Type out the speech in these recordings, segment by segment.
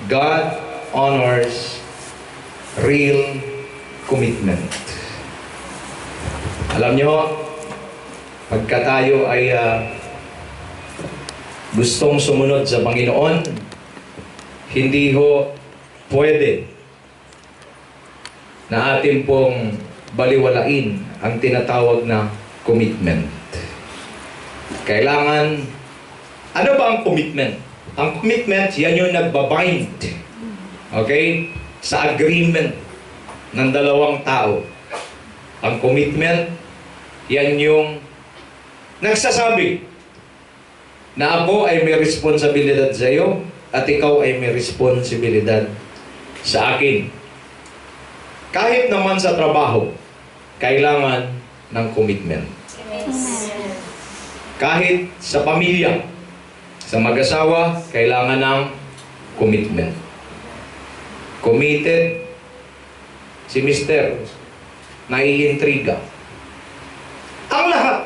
God honors real commitment. Alam nyo, pagka tayo ay gustong sumunod sa Panginoon, hindi ho pwede na atin pong baliwalain ang tinatawag na commitment. Kailangan, ano ba ang commitment? Ang commitment, yan yung nagbabind. Okay? Sa agreement ng dalawang tao. Ang commitment, yan yung nagsasabi na ako ay may responsibilidad sa iyo at ikaw ay may responsibilidad sa akin. Kahit naman sa trabaho, kailangan ng commitment. Kahit sa pamilya, sa mag-asawa, kailangan ng commitment. Committed si Mister, naiintriga. Ang lahat.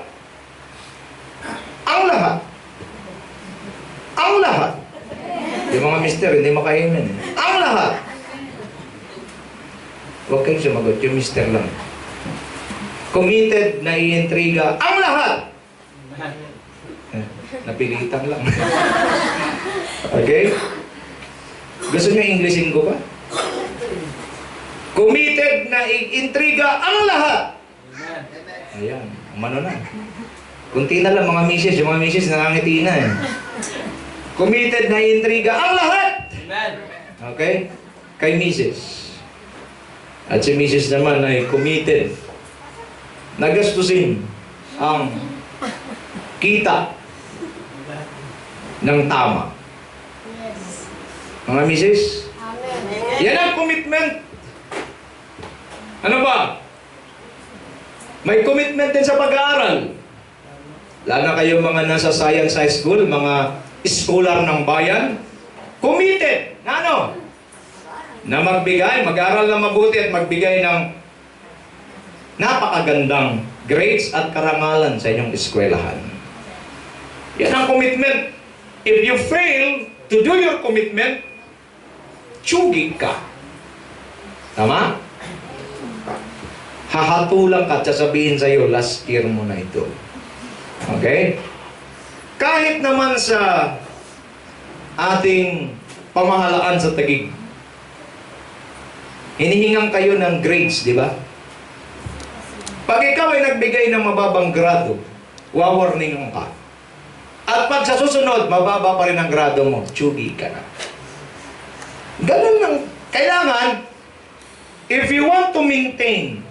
Ang lahat. Ang lahat. Yung mga Mister, hindi makaimin. Ang lahat. Huwag kayong sumagot, yung Mister lang. Committed, naiintriga. Ang lahat. Napilitan lang. Okay? Gusto niyo Englishin ko ba? Committed na intriga ang lahat. Ayan, umano na. Kunti na lang mga misis. Yung mga misis nangangiti na eh. Committed na intriga ang lahat. Okay? Kay misis. At si misis naman ay committed. Nagastusin ang kita ng tama. Mga misis? Yan ang commitment. Ano ba? May commitment din sa pag-aaral. Lalo na kayo mga nasa science high school, mga scholar ng bayan, committed na ano? Na magbigay, mag-aaral na mabuti at magbigay ng napakagandang grades at karangalan sa inyong eskwelahan. Yan ang commitment. If you fail to do your commitment, tsugi ka. Tama? Hahatulang ka at sasabihin sa'yo, last year mo na ito. Okay? Kahit naman sa ating pamahalaan sa Taguig, hinihingan kayo ng grades, di ba? Pag ikaw ay nagbigay ng mababang grado, wawarningan ka. At pag sa susunod, mababa pa rin ang grado mo, tsugi ka na. Ganun lang. Kailangan, if you want to maintain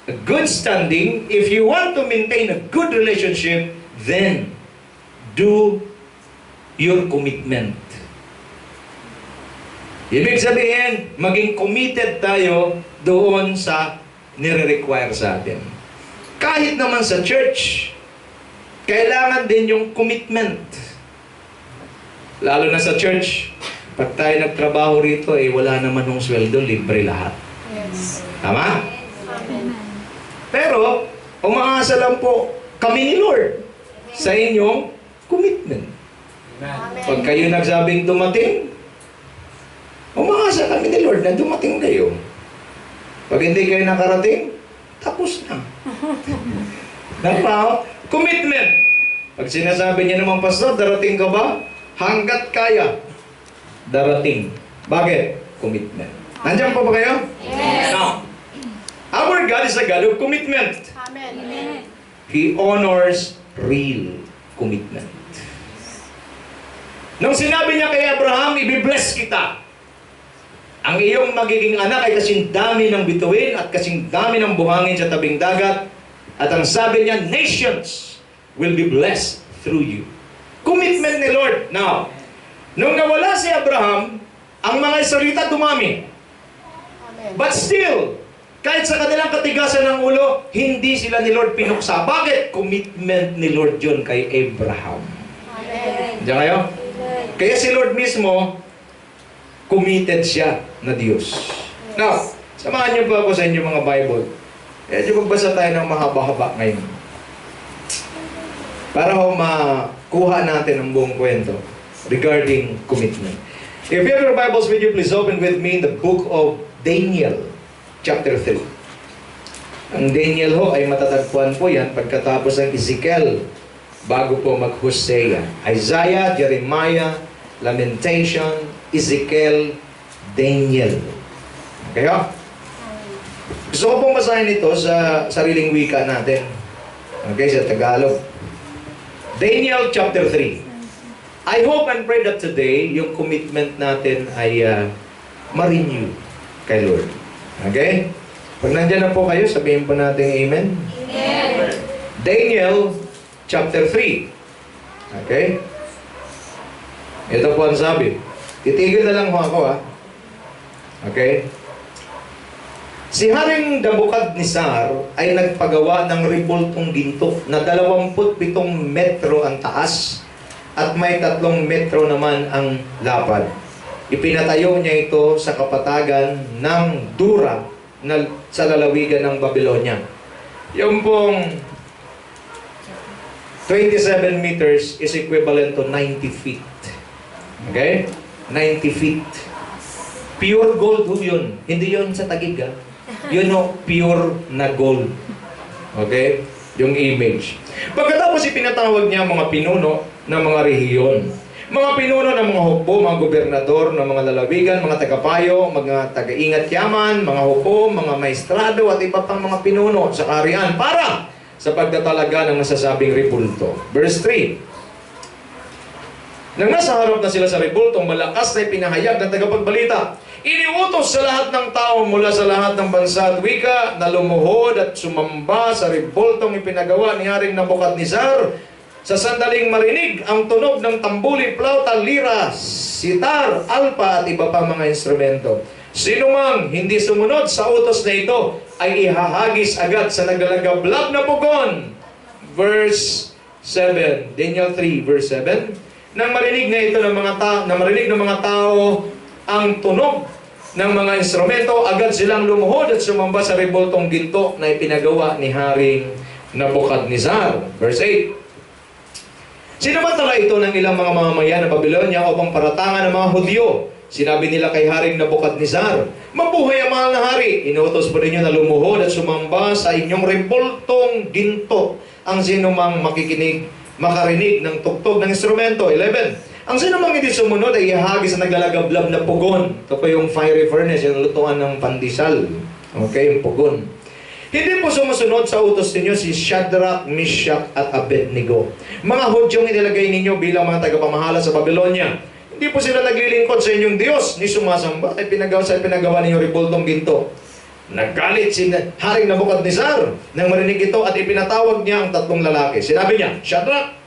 a good standing, if you want to maintain a good relationship, then do your commitment. Ibig sabihin, maging committed tayo doon sa nire-require sa atin. Kahit naman sa church, kailangan din yung commitment. Lalo na sa church, pag tayo nagtrabaho rito, wala naman ng sweldo, libre lahat. Yes. Tama? Amen. Pero, umaasa lang po kami ni Lord sa inyong commitment. Pag kayo nagsabing dumating, umaasa kami ni Lord na dumating kayo. Pag hindi kayo nakarating, tapos na. Dapat, commitment. Pag sinasabi niya naman, Pastor, darating ka ba? Hanggat kaya, darating. Bakit? Commitment. Nandiyan pa ba kayo? Yes. Now, our God is a God of commitment. Amen. He honors real commitment. Nung sinabi niya kay Abraham, ibibless kita. Ang iyong magiging anak ay kasing dami ng bituin at kasing dami ng buhangin sa tabing dagat. At ang sabi niya, nations will be blessed through you. Commitment ni Lord. Now, nung nawala si Abraham, ang mga Israelita dumami. Amen. But still, kahit sa kanilang katigasan ng ulo, hindi sila ni Lord pinuksa. Bakit? Commitment ni Lord yun kay Abraham. Amen. Diyan kayo? Kaya si Lord mismo, committed siya na Diyos. Now, samahan niyo po ako sa inyong mga Bible. Medyo magbasa tayo ng mahaba-haba ngayon. Para ho makuha natin ang buong kwento regarding commitment. If you have your Bibles with you, please open with me in the book of Daniel, chapter 3. Ang Daniel ho ay matatagpuan po yan pagkatapos ng Ezekiel, bago po mag-Hosea. Isaiah, Jeremiah, Lamentation, Ezekiel, Daniel. Okay ho? Gusto ko pong basahin ito sa sariling wika natin. Okay, sa Tagalog. Daniel chapter 3. I hope and pray that today, yung commitment natin ay ma-renew kay Lord. Okay? Pag nandyan na po kayo, sabihin po natin Amen. Amen. Daniel chapter 3. Okay? Ito po ang sabi. Titigil na lang ho ako Okay? Si Haring Nabukadnezar ay nagpagawa ng rebultong ginto na 27 metro ang taas at may 3 metro naman ang lapad. Ipinatayo niya ito sa kapatagan ng Dura na sa lalawigan ng Babylonia. Yung pong 27 meters is equivalent to 90 feet. Okay? 90 feet. Pure gold ho yun. Hindi yun sa Taguig Yun o, pure na gold. Okay? Yung image. Pagkatapos ipinatawag niya mga pinuno ng mga rehiyon. Mga pinuno ng mga hukbo, mga gobernador ng mga lalawigan, mga tagapayo, mga taga-ingat yaman, mga hukbo, mga maestrado at iba pang mga pinuno sa kaharian para sa pagtatalaga ng nasasabing rebulto. Verse 3. Nang nasa harap na sila sa rebultong, malakas na ipinahayag ng tagapagbalita. Iniutos sa lahat ng tao mula sa lahat ng bansa at wika na lumuhod at sumamba sa rebultong ipinagawa ni Haring Nabukadnezar. Sa sandaling marinig ang tunog ng tambuli, plauta, lira, sitar, alpa at iba pang mga instrumento. Sino mang hindi sumunod sa utos na ito ay ihahagis agad sa naglalagablab na pugon. Verse 7. Daniel 3 verse 7. Nang marinig na ito ng mga tao ang tunog ng mga instrumento, agad silang lumuhod at sumamba sa rebultong ginto na ipinagawa ni Haring Nabukadnezar. Verse 8. Sinamantala ito ng ilang mga mamamayan ng Babylonia upang paratangan ng mga Hudyo. Sinabi nila kay Haring Nabukadnezar, "Mabuhay ang mahal na hari! Inuutos po ninyo na lumuhod at sumamba sa inyong rebultong ginto ang sinumang makarinig ng tugtog ng instrumento." 11. Ang sinumang hindi sumunod ay ihahagi sa naglalagablab na pugon. Ito po yung fiery furnace, yung lutuan ng pandesal. Okay, yung pugon. Hindi po sumusunod sa utos ninyo si Shadrach, Meshach at Abednego. Mga Hudyong inilagay ninyo bilang mga tagapamahala sa Babylonia. Hindi po sila naglilingkod sa inyong Diyos ni sumasamba ay pinagawa ninyong rebultong ginto. Naggalit si Haring Nabukadnezar nang marinig ito at ipinatawag niya ang 3 lalaki. Sinabi niya, Shadrach,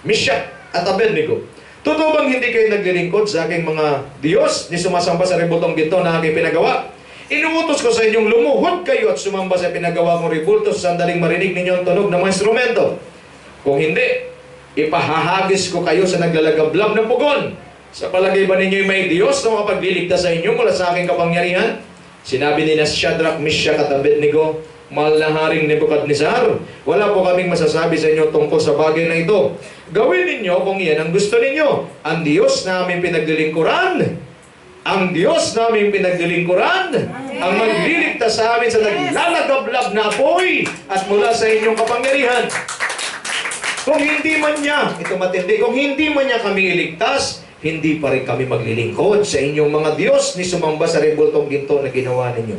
Meshach at Abednego, totoo bang hindi kayo naglilingkod sa aking mga Diyos ni sumasamba sa rebultong ginto na aking pinagawa? Inuutos ko sa inyong lumuhod kayo at sumamba sa pinagawa kong rebulto sa sandaling marinig ninyo ang tunog ng mga instrumento. Kung hindi, ipahahagis ko kayo sa naglalagablab ng pugon. Sa palagay ba ninyo'y may Diyos na makapagliligtas sa inyo mula sa aking kapangyarihan? Sinabi ni Shadrach, Meshach at Abednego, "Mahal na Haring Nabukadnezar, wala po kaming masasabi sa inyo tungkol sa bagay na ito. Gawin ninyo kung iyan ang gusto ninyo. Ang Diyos na aming pinaglilingkuran, ang magliligtas sa amin sa naglalagablab na apoy at mula sa inyong kapangyarihan. Kung hindi man niya, ito matindi, kung hindi man niya kami iligtas, hindi pa rin kami maglilingkod sa inyong mga Diyos ni sumamba sa rebultong ginto na ginawa ninyo."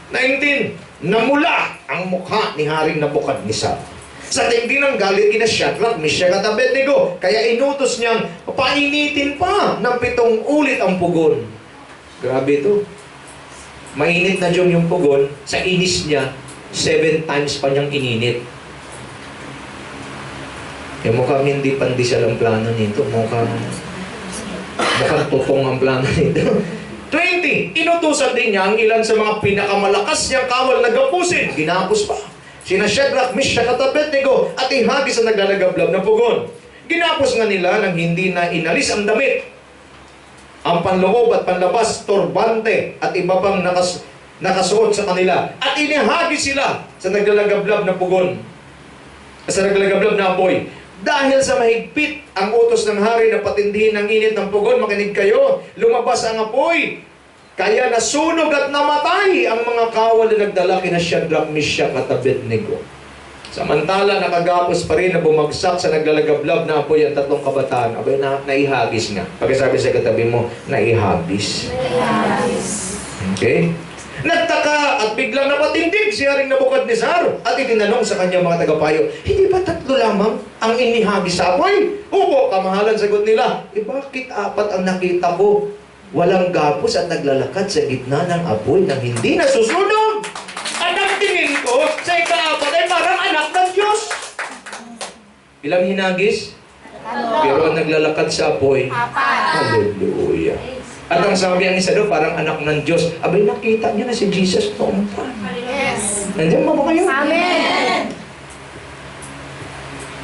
19. Namula ang mukha ni Haring Nabukadnezar sa tindi ng galit kina Shadrach, Meshach at Abednego. Kaya inutos niyang painitin pa ng 7 ulit ang pugon. Grabe ito. Mainit na yung pugon. Sa inis niya, 7 times pa niyang ininit. Mukhang hindi pandesal ang plano nito. Mukhang tutong ang plano nito. 20. Inutusan din niya ang ilan sa mga pinakamalakas niyang kawal na gapusin. Ginapos pa. Sina Shadrach, Meshach at Abednego at ihagi sa naglalagablab na pugon. Ginapos nga nila nang hindi na inalis ang damit, ang panloob at panlabas, turbante at iba pang nakasuot sa kanila. At inihagi sila sa naglalagablab na pugon, sa naglalagablab na apoy. Dahil sa mahigpit ang utos ng hari na patindihin ang init ng pugon, makinig kayo, lumabas ang apoy. Kaya nasunog at namatay ang mga kawal na nagdala kina Shadrach, Meshach at Abednego. Samantala, nakagapos pa rin na bumagsak sa naglalagablab na apoy ang tatlong kabataan. Abay, naihagis nga. Pagkasabi sa katabi mo, naihagis. Okay? Nagtaka at biglang napatindig si Haring Nabukadnezar at itinanong sa kanyang mga tagapayo, hindi ba tatlo lamang ang inihagis sa apoy? Opo, kamahalan, sagot nila. Bakit apat ang nakita ko? Walang gapos at naglalakad sa gitna ng apoy nang hindi nasusunog. At ang tingin ko sa ikaapat ay parang anak ng Diyos. Ilang hinagis? Pero ang naglalakad sa apoy, hallelujah. At ang sabi ang isa doon, parang anak ng Diyos. Abay, nakita niya na si Jesus noong pa. Yes. Nandiyan ba kayo? Amen.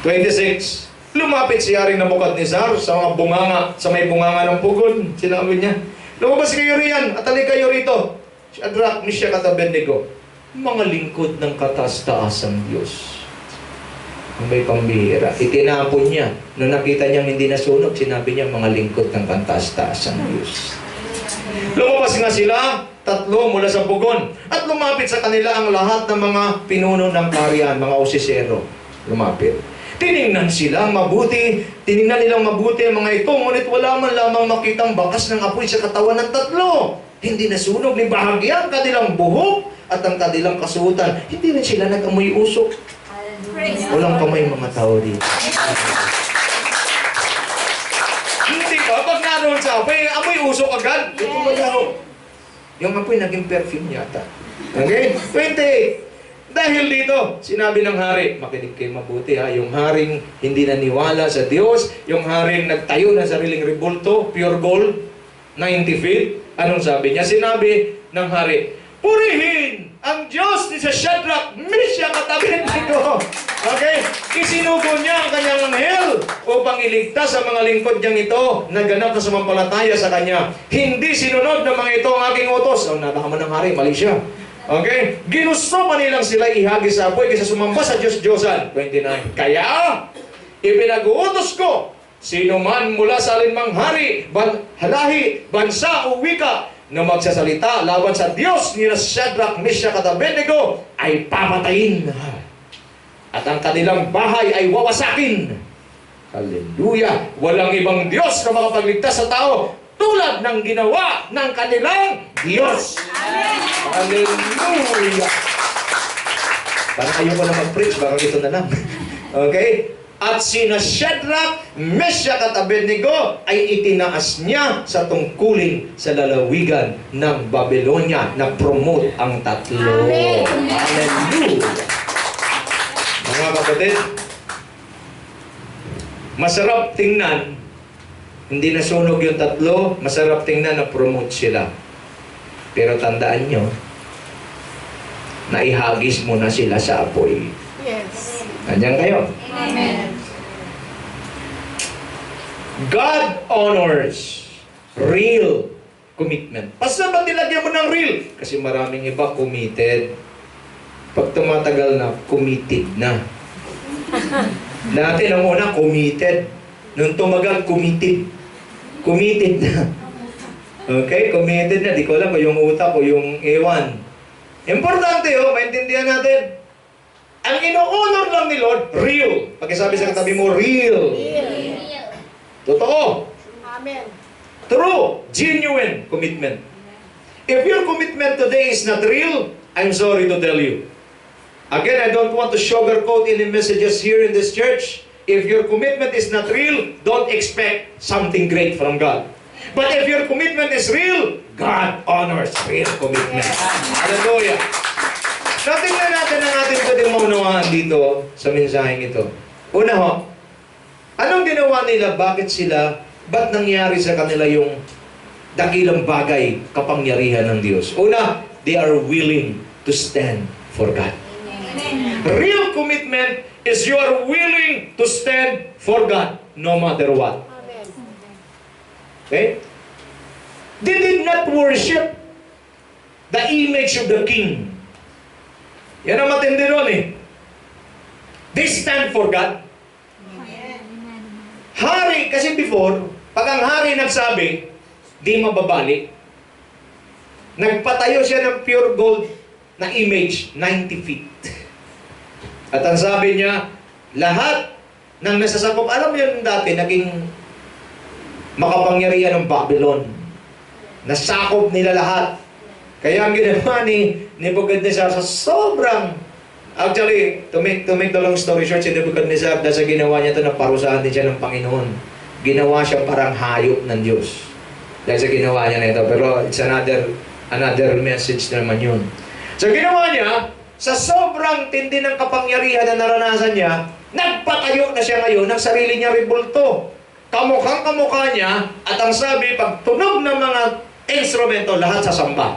26. Lumapit si Haring Nabukadnezar sa mga bunganga, sa may bunganga ng pugon. Sinabi niya, lumabas kayo riyan at halika kayo rito. Shadrach, Meshach at Abednego, mga lingkod ng kataas-taasang Diyos. May pambihira. Itinapon niya. Nung nakita niyang hindi nasunog, sinabi niya, mga lingkod ng kataas-taasang Diyos. Lumabas nga sila, tatlo mula sa pugon. At lumapit sa kanila ang lahat ng mga pinuno ng karyan, mga osisero. Lumapit. Tiningnan nilang mabuti ang mga ito, ngunit wala man lamang makitang bakas ng apoy sa katawan ng tatlo. Hindi nasunog ni bahagya ang kanilang buhok at ang kanilang kasuotan. Hindi rin sila nag-amoy usok. Walang kamay mga tao dito. Hindi ba? Pag naroon sa apoy, amoy usok agad. Ito wala. Yung apoy naging perfume yata. Okay? 28. Dahil dito, sinabi ng hari, makinig kayo mabuti ha, yung haring hindi naniwala sa Diyos, yung haring nagtayo ng sariling rebulto, pure gold, 90 feet, anong sabi niya? Sinabi ng hari, purihin ang Diyos ni sa Shadrach, Meshach at Abednego. Okay? Isinugo niya ang kanyang anghel upang iligtas ang mga lingkod niyang ito na ganap na sumampalataya sa kanya. Hindi sinunod ng mga ito ang aking utos. Nalaman ng hari, mali siya. Okay? Ginusto pa nilang sila ihagis sa apoy kaysa sumamba sa Diyos-Diyosan. 29. Kaya, ipinag-uutos ko, sino man mula sa alinmang hari, halahi, bansa o wika na magsasalita laban sa Diyos ni Shadrach, Meshach at Abednego ay papatayin. At ang kanilang bahay ay wawasakin. Hallelujah! Walang ibang Diyos na makapagligtas sa tao tulad ng ginawa ng kanilang Diyos. Amen. Hallelujah! Parang ayoko na mag-preach, baka ito na lang. Okay? At sina Shadrach, Meshach at Abednego ay itinaas niya sa tungkulin sa lalawigan ng Babylonia na promote ang tatlo. Amen. Hallelujah! Mga kapatid, masarap tingnan, hindi nasunog yung tatlo, masarap tingnan na promote sila. Pero tandaan nyo, naihagis mo na sila sa apoy. Yes. Nandiyan kayo? Amen. God honors real commitment. Basta ba't nilagyan mo ng real? Kasi maraming iba committed. Pag tumatagal na, committed na. Dati ang una, committed. Nung tumagal, committed. Committed na. Okay? Committed na. Di ko alam kung yung utak o yung ewan. Importante maintindihan natin. Ang ino-honor lang ni Lord, real. Pagkasabi sa katabi mo, real. Totoo. Amen. True. Genuine commitment. If your commitment today is not real, I'm sorry to tell you. Again, I don't want to sugarcoat any messages here in this church. If your commitment is not real, don't expect something great from God. But if your commitment is real, God honors real commitment. Hallelujah. Natingnan natin ang ating pwedeng maunawaan dito sa mensaheng ito. Una ho, anong ginawa nila? Bakit sila? Ba't nangyari sa kanila yung dakilang bagay, kapangyarihan ng Diyos? Una, they are willing to stand for God. Real commitment is you are willing to stand for God no matter what. Amen. Okay? They did not worship the image of the king. Yan ang matindi ron eh. They stand for God. Hari, kasi before, pag ang hari nagsabi, di mababali. Nagpatayo siya ng pure gold na image, 90 feet. At ang sabi niya, lahat ng nasasakop, alam niyo dati, naging makapangyarihan ng Babylon. Nasakop nila lahat. Kaya ang ginawa ni Nebuchadnezzar sa sobrang, actually, to make the long story short, si Nebuchadnezzar, dahil sa ginawa niya ito, naparusahan din siya ng Panginoon. Ginawa siya parang hayop ng Diyos. Dahil sa ginawa niya na ito. Pero it's another message naman yun. So ginawa niya, sa sobrang tindi ng kapangyarihan na naranasan niya, nagpatayo na siya ngayon ng sarili niya rebulto. Kamukhang-kamukha niya, at ang sabi, pag tunog ng mga instrumento, lahat sasamba.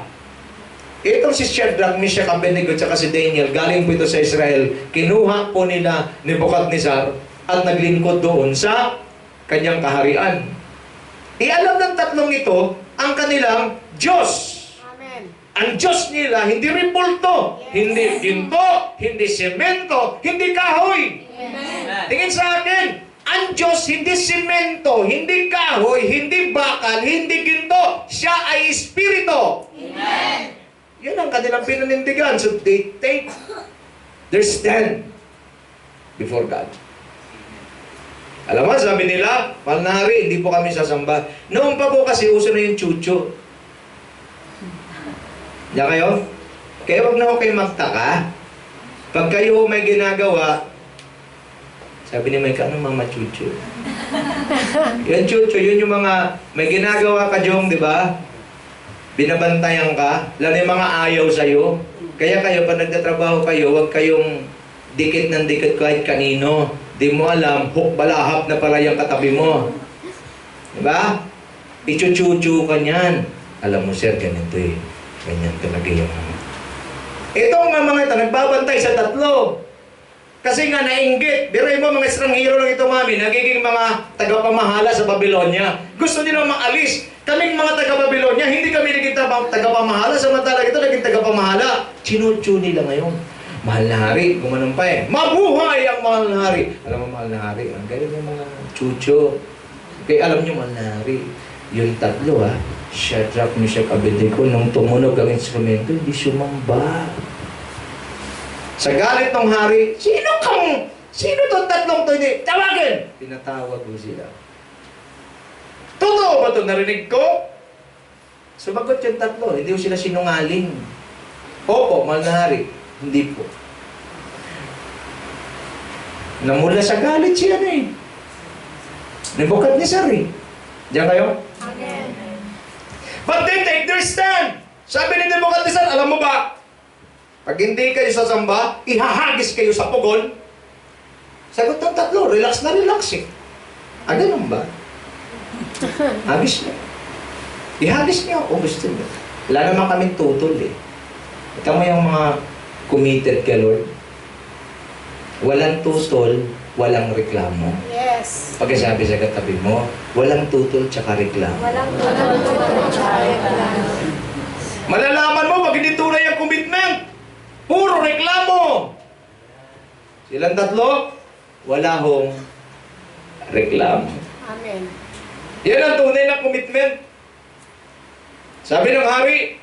Itong si Shadrach, Meshach, Abednego, at si Daniel, galing po ito sa Israel, kinuha po nila ni Nebuchadnezzar at naglingkod doon sa kanyang kaharian. Ialam ng tatlong ito ang kanilang Diyos. Amen. Ang Diyos nila, hindi rebulto, hindi ginto, hindi semento, hindi kahoy. Amen. Tingin sa akin, ang Diyos hindi semento, hindi kahoy, hindi bakal, hindi ginto. Siya ay Espiritu. Amen. Yun ang kanilang pinanindigan. So they take their stand before God. Alam mo, sabi nila, mahal na hari, hindi po kami sasamba. Noon pa po kasi uso na yung chucho. Diyan kayo? Kaya wag na ako kayo magtaka. Pag kayo may ginagawa, sabi ni Mike, ano mama chucho? Yung chucho, yun yung mga, may ginagawa ka Jong, di ba? Binabantayan ka, lalo yung mga ayaw sa'yo. Kaya kayo, pag nagtatrabaho kayo, huwag kayong dikit ng dikit kahit kanino. Di mo alam, balahap na pala yung katabi mo. Diba? Ichuchuchu ka niyan. Alam mo sir, ganito eh. Ganyan talaga yung itong mga ito, nagbabantay sa tatlo. Kasi nga nainggit. Biray mo, mga estranghero lang ito, mami, nagiging mga tagapamahala sa Babylonia. Gusto nilang maalis. Kaming mga taga-Babylonia, hindi kami naging tagapamahala. Samantala ito, naging tagapamahala. Chinuchu nila ngayon. Mahal na hari, gumanon pa eh. Mabuhay ang mahal na hari. Alam mo, mahal na hari, ang galing yung mga chucho. Kaya alam nyo, mahal na hari, yung tatlo Shadrach, Meshach, Abednego, nung tumunog ang instrumento, hindi sumamba. Sa galit ng hari, sino itong tatlong to? Hindi, tawagin! Tinatawag ko sila. Totoo ba ito narinig ko? Sumagot yung tatlo, hindi ko sila sinungaling. Opo, mahal na hari. Hindi po. Namula sa galit siya na eh. Nebuchadnezzar eh. Diyan kayo? Amen. But they take their stand. Sabi ni Nebuchadnezzar, alam mo ba? Pag hindi kayo sasamba, ihahagis kayo sa pugon. Sagot ng tatlo, relax na relax eh. Ganun ba? Hagis niya. Ihagis niya ako, gusto niya. Wala naman kaming tutol eh. Ito mo yung mga committed kay Lord. Walang tutol, walang reklamo. Yes. Pagkasabi sa katabi mo, walang tutol tsaka reklamo. Walang tulong. Malalaman mo pag hindi tunay ang commitment. Puro reklamo. Silang tatlo, wala hong reklamo. Amen. Yan ang tunay na commitment. Sabi ng hari,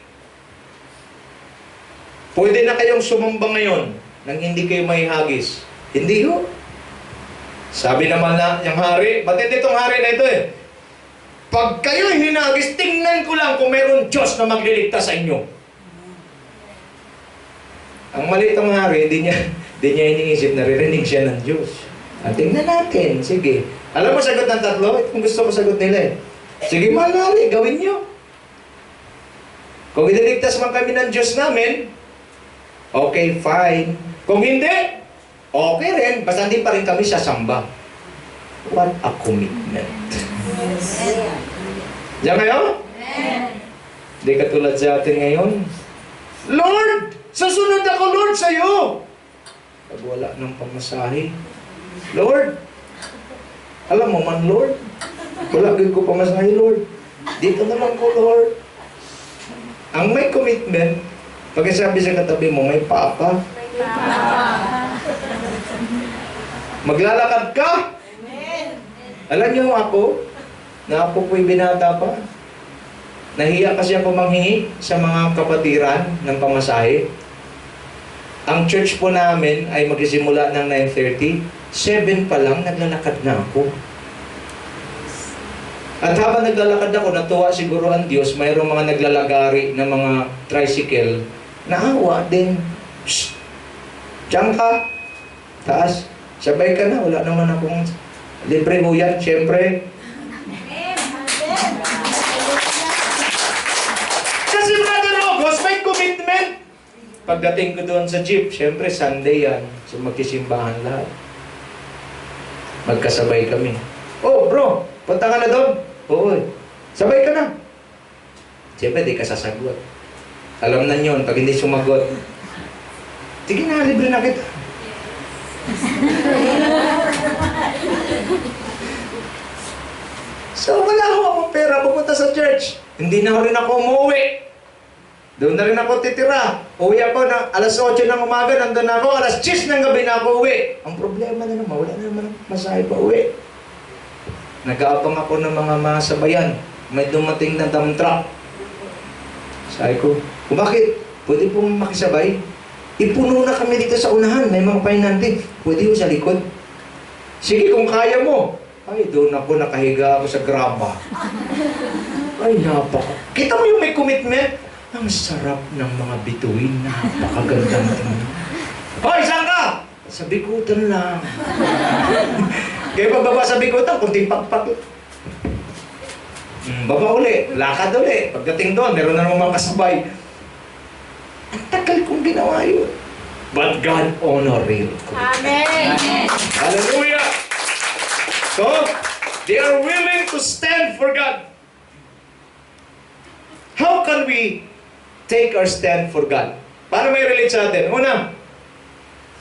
pwede na kayong sumamba ngayon nang hindi kayo may hagis. Hindi ho. Sabi naman na yung hari, batid itong hari na ito eh. Pag kayo hinagis, tingnan ko lang kung meron Diyos na magliligtas sa inyo. Ang maliit ng hari, di niya iniisip, naririnig siya ng Diyos. At tingnan natin, sige. Alam mo, sagot ng tatlo, kung gusto ko sagot nila eh. Sige, mahal na hari, gawin niyo. Kung iniligtas man kami ng Diyos namin, okay, fine. Kung hindi, okay rin, basta hindi pa rin kami sasamba. What a commitment. Yes. Diyan kayo? Hindi katulad sa atin ngayon. Lord! Susunod ako, Lord, sa'yo! Pag wala ng pamasahe, Lord! Alam mo man, Lord, wala din ko pamasahe, Lord. Dito naman ko, Lord. Ang may commitment, pagkasabi sa katabi mo, may papa. Maglalakad ka? Alam niyo ako, na ako po'y binata pa. Nahiya kasi ako manghingi sa mga kapatiran ng pamasahe. Ang church po namin ay magsisimula ng 9:30. 7 pa lang, naglalakad na ako. At habang naglalakad ako, natuwa siguro ang Diyos, mayroong mga naglalagari ng mga tricycle. Naawa din. Shh! Diyan ka. Taas. Sabay ka na. Wala naman akong libre mo yan, syempre. Kasi Brother August, may commitment. Pagdating ko doon sa jeep, syempre Sunday yan. So magkisimbahan lahat. Magkasabay kami. Oh bro, punta ka na doon? Oo. Sabay ka na. Siyempre, di ka sasagot. Alam na yun, pag hindi sumagot, sige na, libre na kita. So, wala akong pera pupunta sa church. Hindi na rin ako umuwi. Doon na rin ako titira. Uwi ako na alas 8 ng umaga, nandun na ako, alas 10 ng gabi na ako uwi. Ang problema na naman, wala na naman masahe pa uwi. Nag-aabang ako ng mga masabayan. May dumating na dump truck. Sabi ko, bakit? Pwede pong makisabay? Ipuno na kami dito sa unahan. May mga pahinante. Pwede yung sa likod. Sige, kung kaya mo. Ay, doon ako nakahiga ako sa graba. Ay, napaka. Kita mo yung may commitment? Ang sarap ng mga bituin. Napakagandang tingin. Hoy, saan ka? Sa bikutan lang. Kaya pagbaba sa bikutan, kunting pagpag. Baba uli, lakad uli. Pagdating doon, meron na naman mga kasabay. Ang tagal kong ginawa yun. But God honor it. Amen. Hallelujah! So, they are willing to stand for God. How can we take our stand for God? Paano may relate sa atin? Una,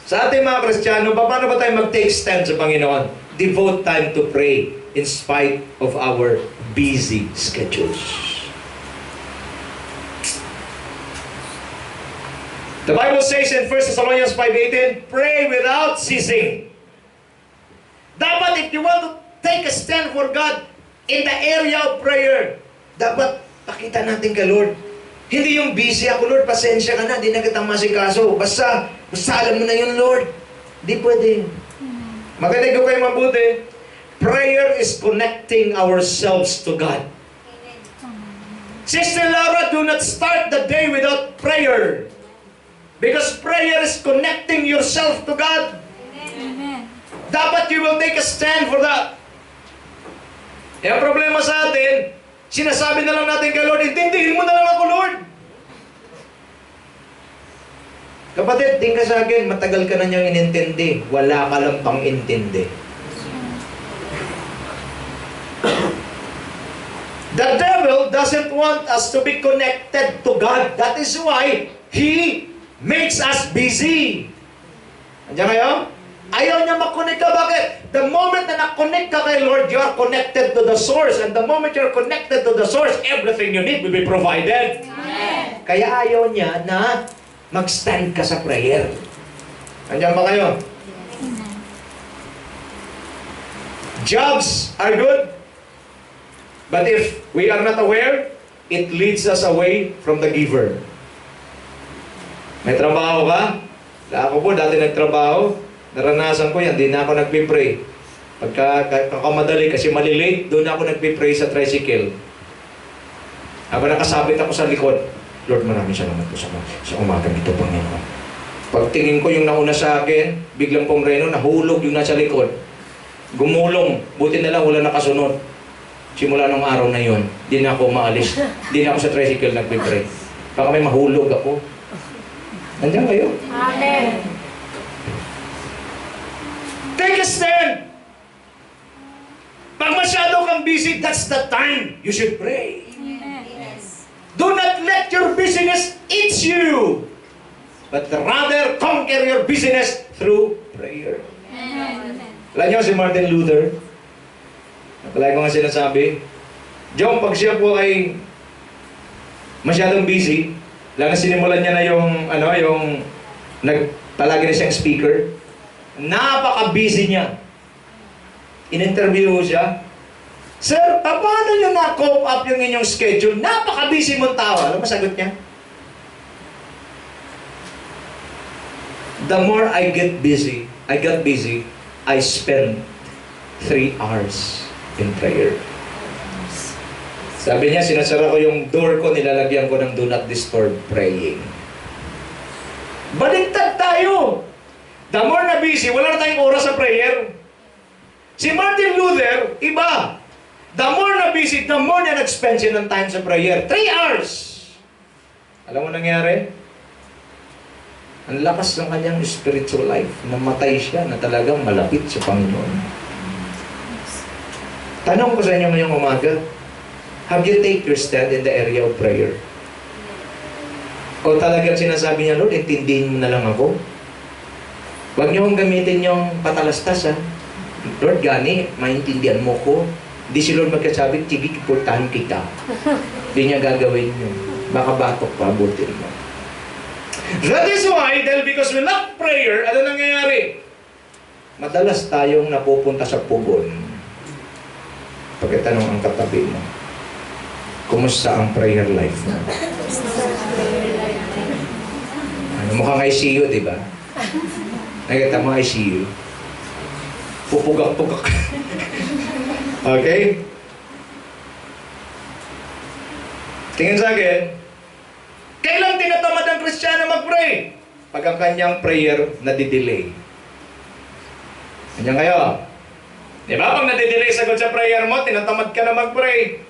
sa ating mga Kristiyano, paano ba tayo mag-take stand sa Panginoon? Devote time to pray in spite of our busy schedules. The Bible says in 1 Thessalonians 5:18, pray without ceasing. Dapat if you want to take a stand for God in the area of prayer, dapat pakita natin kay Lord. Hindi yung busy ako, Lord, pasensya ka na, di na kitang masikaso. Basta alam mo na yun, Lord. Di pwede. Magaling ko kayo mabuti. Prayer is connecting ourselves to God. Sister Laura, do not start the day without prayer. Because prayer is connecting yourself to God. Amen. Dapat you will take a stand for that. E ang problema sa atin, sinasabi na lang natin kay Lord, intindihin mo na lang ako, Lord. Kapatid, din ka sa akin, matagal ka na niyang inintindi. Wala ka lang pang intindi. The devil doesn't want us to be connected to God. That is why he makes us busy. Andiyan kayo? Ayaw niya makonect ka. Bakit? The moment na nakonect ka kay Lord, you are connected to the source. And the moment you're connected to the source, everything you need will be provided. Amen. Kaya ayaw niya na mag-stand ka sa prayer. Andiyan ba kayo? Jobs are good. But if we are not aware, it leads us away from the giver. May trabaho ka? Ako po, dati nagtrabaho. Naranasan ko yan, di na ako nagpipray. Pagkakamadali kasi malilate, doon ako nagpipray sa tricycle. Habang nakasabit ako sa likod, Lord, maraming salamat po sa umagang ito, Panginoon. Pagtingin ko yung nauna sa akin, biglang pumreno, nahulog yung nasa likod. Gumulong, buti na lang wala nakasunod. Simula nung araw na yon, di na ako maalis. Di na ako sa tricycle nagpipray. Baka may mahulog ako. Nandiyan kayo? Amen. Take a stand! Pag masyado kang busy, that's the time you should pray. Yes. Do not let your busyness eat you, but rather conquer your busyness through prayer. Amen. Alam niyo si Martin Luther? Napalagi ko nga sinasabi, Jong, pag siya po ay masyadong busy, lang sinimulan niya na yung palagi na siyang speaker, napaka-busy niya. In-interview ko siya. Sir, paano nyo na-cope up yung inyong schedule? Napaka-busy mong tao. Alam mo sagot niya? The more I got busy, I spend 3 hours in prayer. Sabi niya, sinasara ko yung door ko, nilalagyan ko ng do not disturb praying. Baliktad tayo! The more na busy, wala na tayong oras sa prayer. Si Martin Luther, iba. The more na busy, the more na nag-spend siya ng time sa prayer. 3 hours! Alam mo nangyari? Ang lakas ng kanyang spiritual life. Namatay siya na talagang malapit sa Panginoon. Tanong ko sa inyo ngayong umaga, have you take your stand in the area of prayer? O talagang sinasabi niya, Lord, intindihin mo na lang ako? Huwag niyo kong gamitin yung patalastas, ha? Lord, gani, maintindihan mo ko. Hindi si Lord magkasabi, sige, kiportahan kita. Hindi niya gagawin yun. Baka batok pa, abutin mo. That is why, dahil because we lack prayer, ano nangyayari? Madalas tayong napupunta sa pugon. Pagkatanong ang katabi mo, kumusta ang prayer life mo? Ano, mukhang ICU, di ba? Nakita mo ICU? Pupugak-pugak. Okay? Tingin sa akin, kailan tinatamad ang Kristiyano mag-pray? Pag ang kanyang prayer nadidelay. Ganyan kayo. Di ba? Pag nadidelay sagot sa prayer mo, tinatamad ka na mag-pray.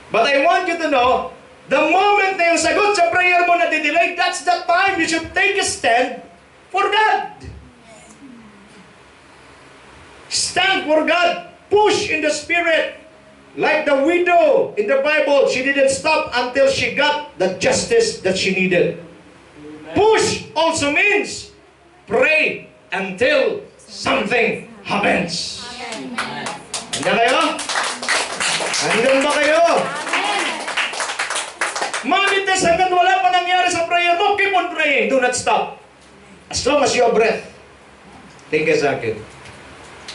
But I want you to know, the moment na yung sagot sa prayer mo nadidelay, that's the time you should take a stand for God. Stand for God. Push in the Spirit. Like the widow in the Bible, she didn't stop until she got the justice that she needed. Push also means pray until something happens. Handa kayo? Handa ba kayo? Mamites hanggang wala pa nangyari sa prayer mo, keep on praying. Do not stop. As long as you have breath. Think sa akin.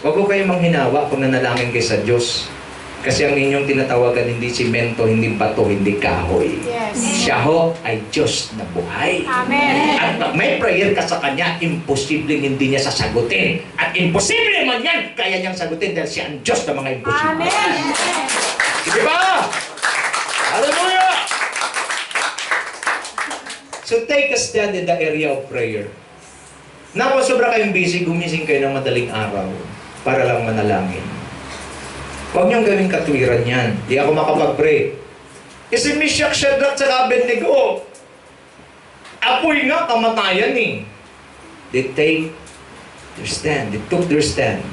Huwag ko kayo manghinawa pag nanalangin kayo sa Diyos. Kasi ang inyong tinatawagan hindi simento, hindi bato, hindi kahoy. Yes. Siya ho ay Diyos na buhay. Amen. At pag may prayer ka sa Kanya, imposibleng hindi niya sasagutin. At imposible man yan, kaya niyang sagutin dahil siya ang Diyos na mga imposible. Amen. Sige ba? Hallelujah! So take a stand in the area of prayer. Naku, sobra kayong busy, gumising kayo ng madaling araw para lang manalangin. Huwag niyong gawing katwiran yan. Di ako makapag-pray. Kasi Meshach, Shadrach, at Abednego, apoy nga, kamatayan eh. They take their stand. They took their stand.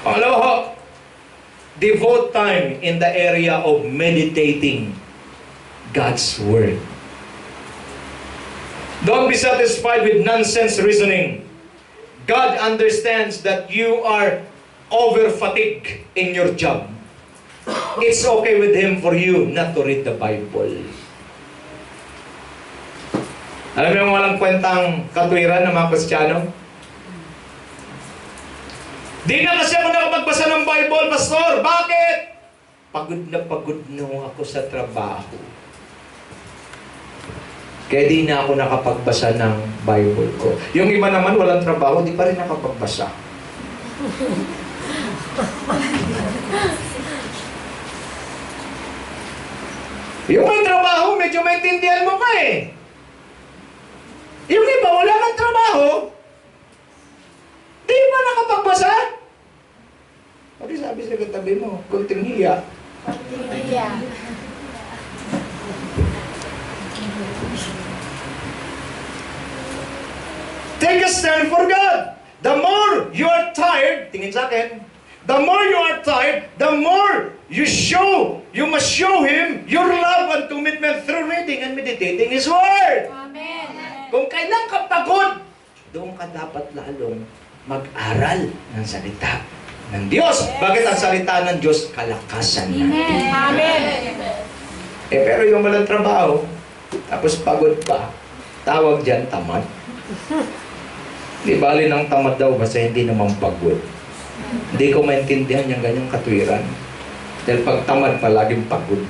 Pangalawa, devote time in the area of meditating God's Word. Don't be satisfied with nonsense reasoning. God understands that you are over-fatigued in your job. It's okay with Him for you not to read the Bible. Alam mo yung walang kwentang katwiran ng mga Kristiyano? Di na kasi ako nakapagbasa ng Bible, Pastor. Bakit? Pagod na ako sa trabaho. Kaya di na ako nakapagbasa ng Bible ko. Yung iba naman walang trabaho, di pa rin nakapagbasa. Yung may trabaho, medyo maintindihan mo pa eh. Yung iba, wala nang trabaho, di ba nakapagbasa? Pati sabi sa katabi mo, kunting hiya. Yeah. Take a stand for God. The more you are tired, tingin sa akin, the more you are tired, the more you must show Him your love and commitment through reading and meditating His Word. Amen. Kung kailan ka pagod, doon ka dapat lalong mag-aral ng salita ng Diyos. Bakit ang salita ng Diyos? Kalakasan natin. Amen. Pero yung walang trabaho, tapos pagod pa, tawag dyan tamad. Di bali ng tamad daw kasi hindi naman pagod. Hindi ko maintindihan yung ganyang katwiran. Dahil pag tamad, palaging pagod.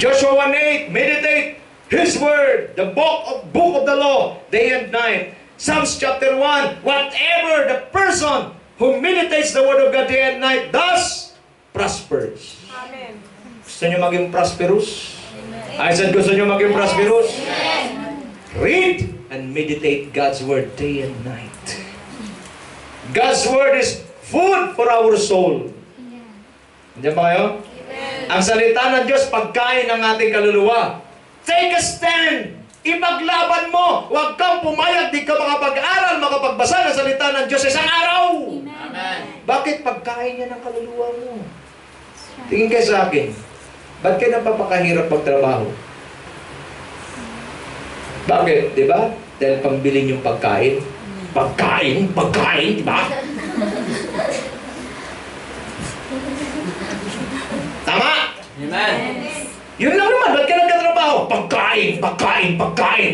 Joshua 1:8, meditate His Word, the book of the law, day and night. Psalms chapter 1, whatever the person who meditates the Word of God day and night does, prospers. Amen. Gusto nyo maging prosperous? I said, gusto nyo maging prosperous? Read and meditate God's Word day and night. God's Word is food for our soul. Nandiyan ba kayo? Ang salita ng Diyos, pagkain ng ating kaluluwa. Take a stand! Ipaglaban mo! Huwag kang pumayag, di ka makapag-aral, makapagbasa ng salita ng Diyos isang araw! Amen. Bakit pagkain niya ng kaluluwa mo? Tingin kayo sa akin, ba't kayo napapakahirap magtrabaho? Bakit? Di ba? Dahil pambilin yung pagkain. Pagkain, di ba? Tama? Amen. Yun lang naman, ba't ka nagkatrabaho? Pagkain,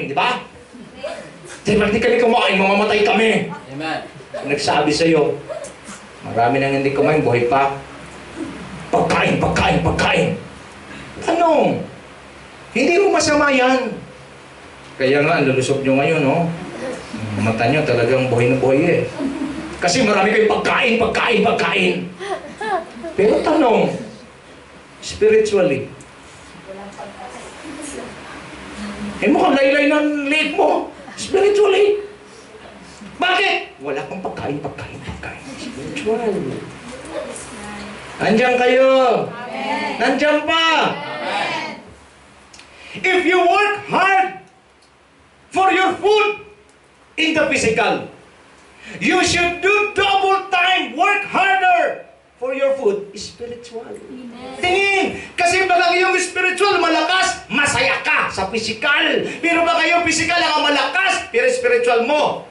di ba? Dahil ba't di kami kumain, mamamatay kami. Amen. Nagsabi sa'yo, marami nang hindi kumain, buhay pa. Pagkain. Ano? Hindi mo masama yan. Kaya nga, ang lulusog nyo ngayon, no? Mata nyo talagang buhay na buhay eh. Kasi marami kayong pagkain. Pero tanong, spiritually, mukhang laylay ng liit mo. Spiritually. Bakit? Wala kang pagkain. Spiritual. Nandiyan kayo. Amen. Nandiyan pa. Amen. If you work hard for your food in the physical, you should do double time, work harder for your food spiritual. Amen. Tingin! Kasi baka yung spiritual malakas, masaya ka sa physical. Pero baka yung physical ang malakas, pero spiritual mo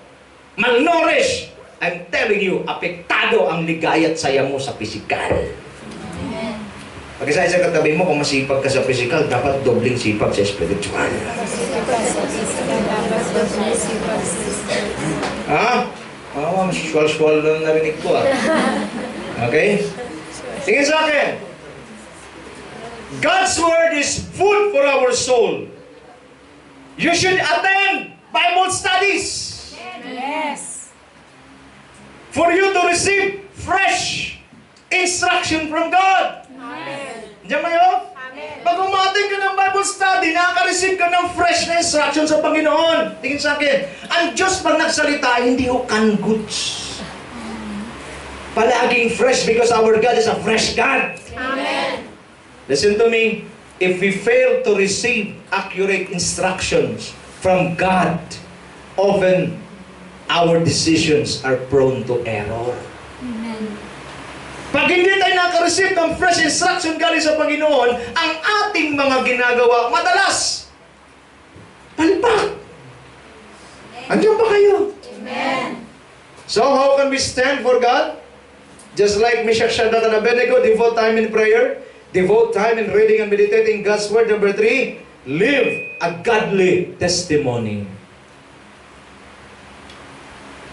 malnourished. I'm telling you, apektado ang ligaya at saya mo sa physical. Amen. Pag-isa sa katabi mo, kung masipag ka sa physical, dapat dobling sipag sa spiritual. Ha? Swal-swal lang narinig ko ah. Okay? Tingin sa akin. God's Word is food for our soul. You should attend Bible studies. Yes. For you to receive fresh instruction from God. Amen. Diyan ba yun? Amen. Pag umating ka ng Bible study, nakaka-receive ka ng fresh na instruction sa Panginoon. Tingin sa akin, ang Diyos pag nagsalita, hindi ho canned goods. Palaging fresh because our God is a fresh God. Amen. Listen to me. If we fail to receive accurate instructions from God, often our decisions are prone to error. Amen. Pag hindi tayo nakareceive ng fresh instruction galing sa Panginoon, ang ating mga ginagawa madalas palpak. Andiyan ba kayo? Amen. So how can we stand for God? Just like Meshach, Shadrach, and Abednego, devote time in prayer, devote time in reading and meditating God's Word. Number 3, live a godly testimony.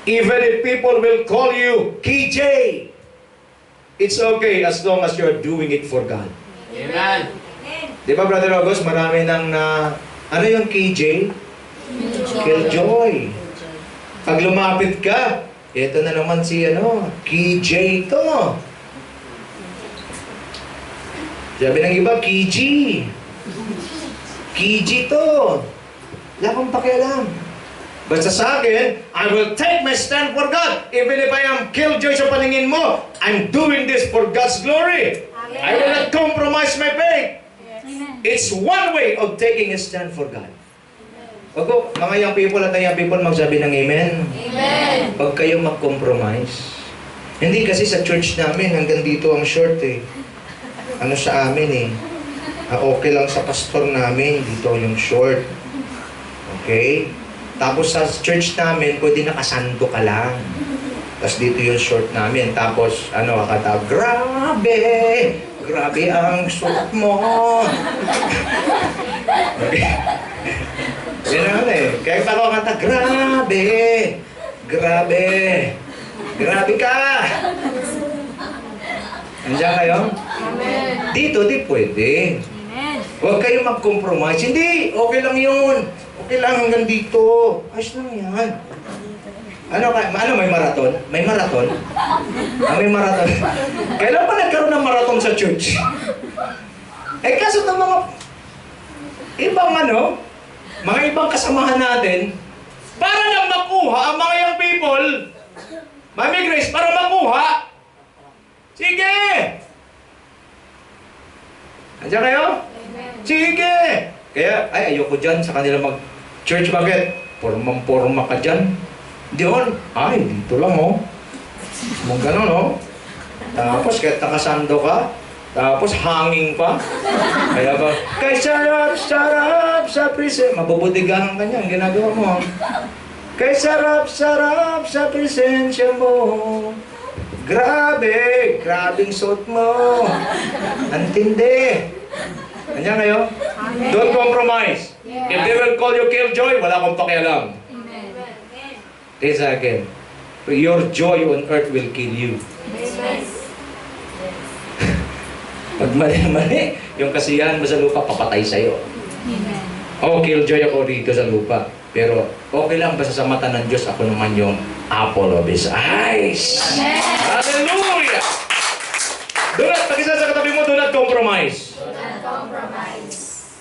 Even if people will call you KJ, it's okay as long as you're doing it for God. Amen. Di ba, Brother August, marami nang ano yung KJ? Killjoy. Pag lumapit ka, ito na naman si KJ to. Sabi ng iba, KG. KG to. Wala akong pakialam. Basta sa akin, I will take my stand for God. Even if I am killjoy sa paningin mo, I'm doing this for God's glory. Amen. I will not compromise my faith. Amen. It's one way of taking a stand for God. Wag po, mga young people at young people magsabi ng amen. Amen. Huwag kayong mag-compromise. Hindi kasi sa church namin, hanggang dito ang short eh. Ano sa amin eh. Okay lang sa pastor namin, dito yung short. Okay? Tapos sa church namin, pwede nakasando ka lang. Tapos dito yung short namin. Tapos, akata, grabe! Grabe ang suot mo! Okay? Yan naman eh. Kaya pa ako kanta, grabe! Grabe! Grabe Magsabi ka! Andiyan kayo? Dito, di pwede. Amen. Huwag kayo mag-compromise. Hindi, okay lang yun. Okay lang hanggang dito. Ayos lang yan. Ano, may marathon? May marathon? May marathon. Kailan pa nagkaroon ng marathon sa church? Kaso ng mga ibang mga ibang kasamahan natin, para lang makuha ang mga young people, Mami Grace, para makuha, sige! Andiyan kayo? Sige! Kaya, ayoko dyan sa kanila mag-church. Bakit? Porma ka dyan. Diyon, dito lang Mong gano'n Tapos kahit nakasando ka, tapos hanging pa. Kaya ba, kay sarap sa presensya. Mabubudigahan ka niya, ang ginagawa mo. Kay sarap sa presensya mo. Grabing suot mo. Antindi. Kanya kayo? Don't compromise. If they will call you killjoy, wala akong pakialam. Amen. This again. Your joy on earth will kill you. Pag mali-mali, yung kasiyahan mo sa lupa, papatay sa'yo. Amen. Killjoy ako dito sa lupa. Pero okay lang, basta sa mata ng Diyos, ako naman yung apple of His eyes. Amen. Hallelujah! Do not, pag-isa sa katabi mo, do not compromise.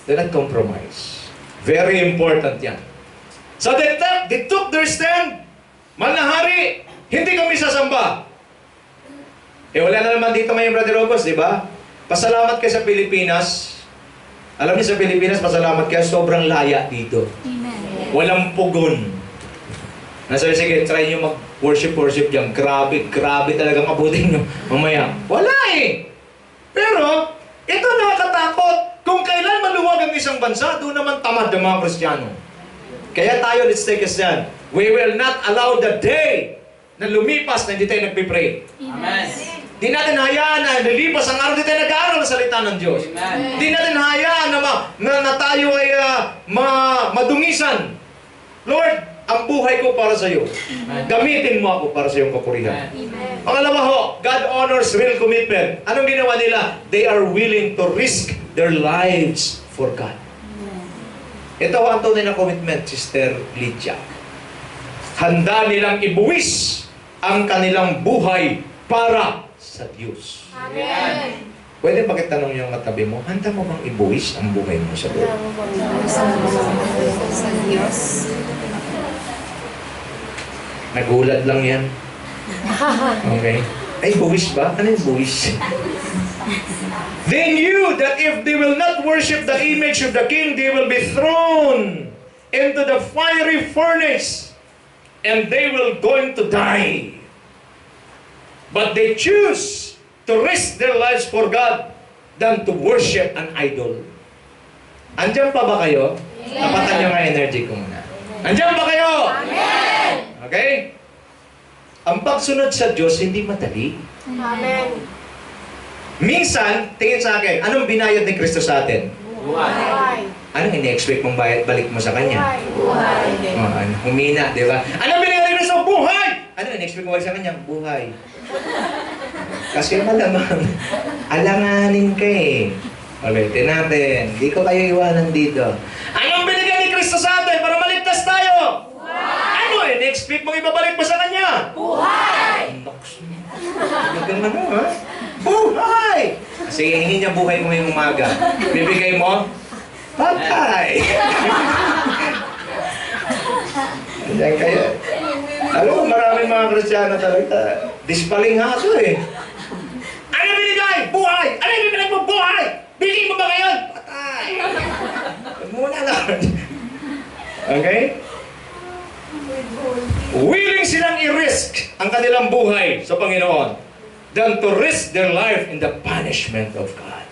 Do not compromise. Very important yan. So they took their stand. Mahal na hari, hindi kami sasamba. Wala na naman dito ngayon, Brother August, di ba? Pasalamat kayo sa Pilipinas. Alam niyo sa Pilipinas, pasalamat kayo, sobrang laya dito. Amen. Walang pugon. Nasabi, sige, try nyo mag-worship dyan. Grabe talagang abutin nyo mamaya. Wala eh! Pero, ito nakakatakot. Kung kailan maluwag ang isang bansa, doon naman tamad ang mga Kristiyano. Kaya tayo, let's take a stand. We will not allow the day na lumipas na hindi tayo nagpipray. Amen. Di natin hayaan na lilipas ang araw, di tayo nag-aaral ng salita ng Diyos. Amen. Di natin hayaan na tayo ay madungisan. Lord, ang buhay ko para sa iyo. Gamitin mo ako para sa iyong kapurihan. Amen. Pangalawa ho, God honors real commitment. Anong ginawa nila? They are willing to risk their lives for God. Ito ang tunay na commitment, Sister Lydia. Handa nilang ibuwis ang kanilang buhay para sa Diyos. Amen. Pwede pakitanong yung katabi mo, handa mo bang ibuwis ang buhay mo sa Lord? Sa Diyos. Nagulat lang yan. Okay. Ay, buwis ba? Ano yung buwis? They knew that if they will not worship the image of the king, they will be thrown into the fiery furnace and they will going to die. But they choose to risk their lives for God than to worship an idol. Andiyan pa ba kayo? Tapatan niyo nga energy ko muna. Andiyan ba kayo? Amen. Okay? Ang pagsunod sa Diyos, hindi madali. Amen. Minsan, tingin sa akin, anong binayad ni Kristo sa atin? Buhay. Anong ini-expect mong balik mo sa Kanya? Buhay. Humina, di ba? Anong binayad ni Kristo? Buhay! Ano in-expect mo balik sa Kanya? Buhay. Kasi malamang, alanganin ka eh. Ulitin natin, hindi ko kayo iwanan dito. Anong binigay ni Kristo sa atin para maligtas tayo? Buhay! Ano in-expect mong ibabalik mo sa Kanya? Buhay. Nox. Ano, ha? Buhay! Sige, hingin niya buhay mo ngayong umaga. Bibigay mo? Patay! Diyan kayo. Alam mo, maraming mga Kristiyano talaga. Dispalinghado eh. Ano binigay? Buhay! Ano yung binigay mo? Buhay! Bigay mo ba ngayon? Patay! Muna lang. Okay? Willing silang i-risk ang kanilang buhay sa Panginoon than to risk their life in the punishment of God.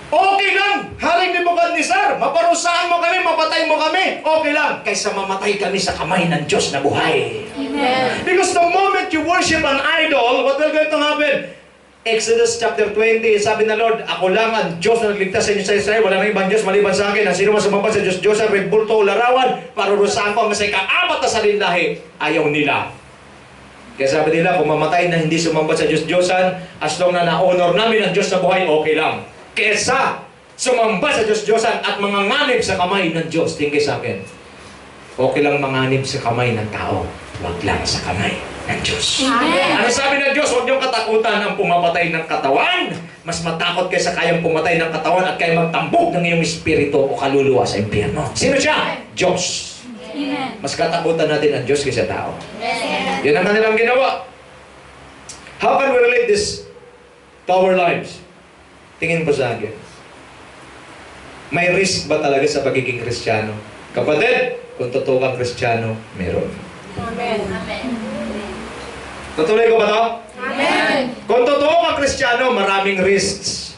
Okay lang, Haring Nebukadnezar, maparusahan mo kami, mapatay mo kami, okay lang, kaysa mamatay kami sa kamay ng Diyos na buhay. Amen. Because the moment you worship an idol, what will going to happen? Exodus chapter 20, sabi na Lord, ako lang ang Diyos na nagligtas sa inyo sa Israel, wala nang ibang Diyos maliban sa akin, ang sino man sumamba sa Diyos, Diyos ang red bulto o larawan, parurusahan ko ang masay ka-apat na salinlahi, ayaw nila. Kaya sabi nila, kung mamatay na hindi sumamba sa Diyos-Diyosan, as long na na-honor namin ang Diyos sa buhay, okay lang. Kesa sumamba sa Diyos-Diyosan at manganganib sa kamay ng Diyos. Tingin sa akin, okay lang manganib sa kamay ng tao, wag lang sa kamay ng Diyos. Amen. Ano sabi ng Diyos? Huwag niyong katakutan ang pumamatay ng katawan. Mas matakot kayo sa kayang pumatay ng katawan at kayo magtambog ng iyong espiritu o kaluluwa sa impyerno. Sino siya? Diyos. Amen. Mas katakutan natin ang Diyos kaysa tao. Yan ang kanilang ginawa. How can we relate this to our lives? Tingin po sa akin. May risk ba talaga sa pagiging Kristiyano? Kapatid, kung totoo kang Kristiyano, meron. Amen. Tutuloy ko ba ito? Amen. Kung totoo kang Kristiyano, maraming risks.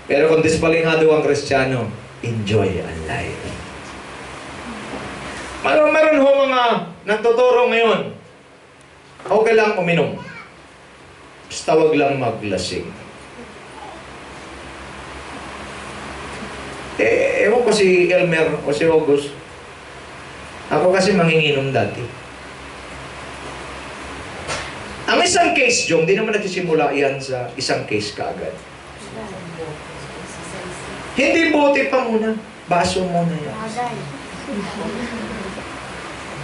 Pero kung dispalingado kang Kristiyano, enjoy ang life. Meron ho mga nagtuturo ngayon. Okay lang uminom. Basta wag lang maglasing. Ewan ko si Elmer o si August. Ako kasi manginginom dati. Ang isang case, Jong, di naman nagsisimula yan sa isang case kaagad. Hindi bote pa muna. Baso muna yan. Agay.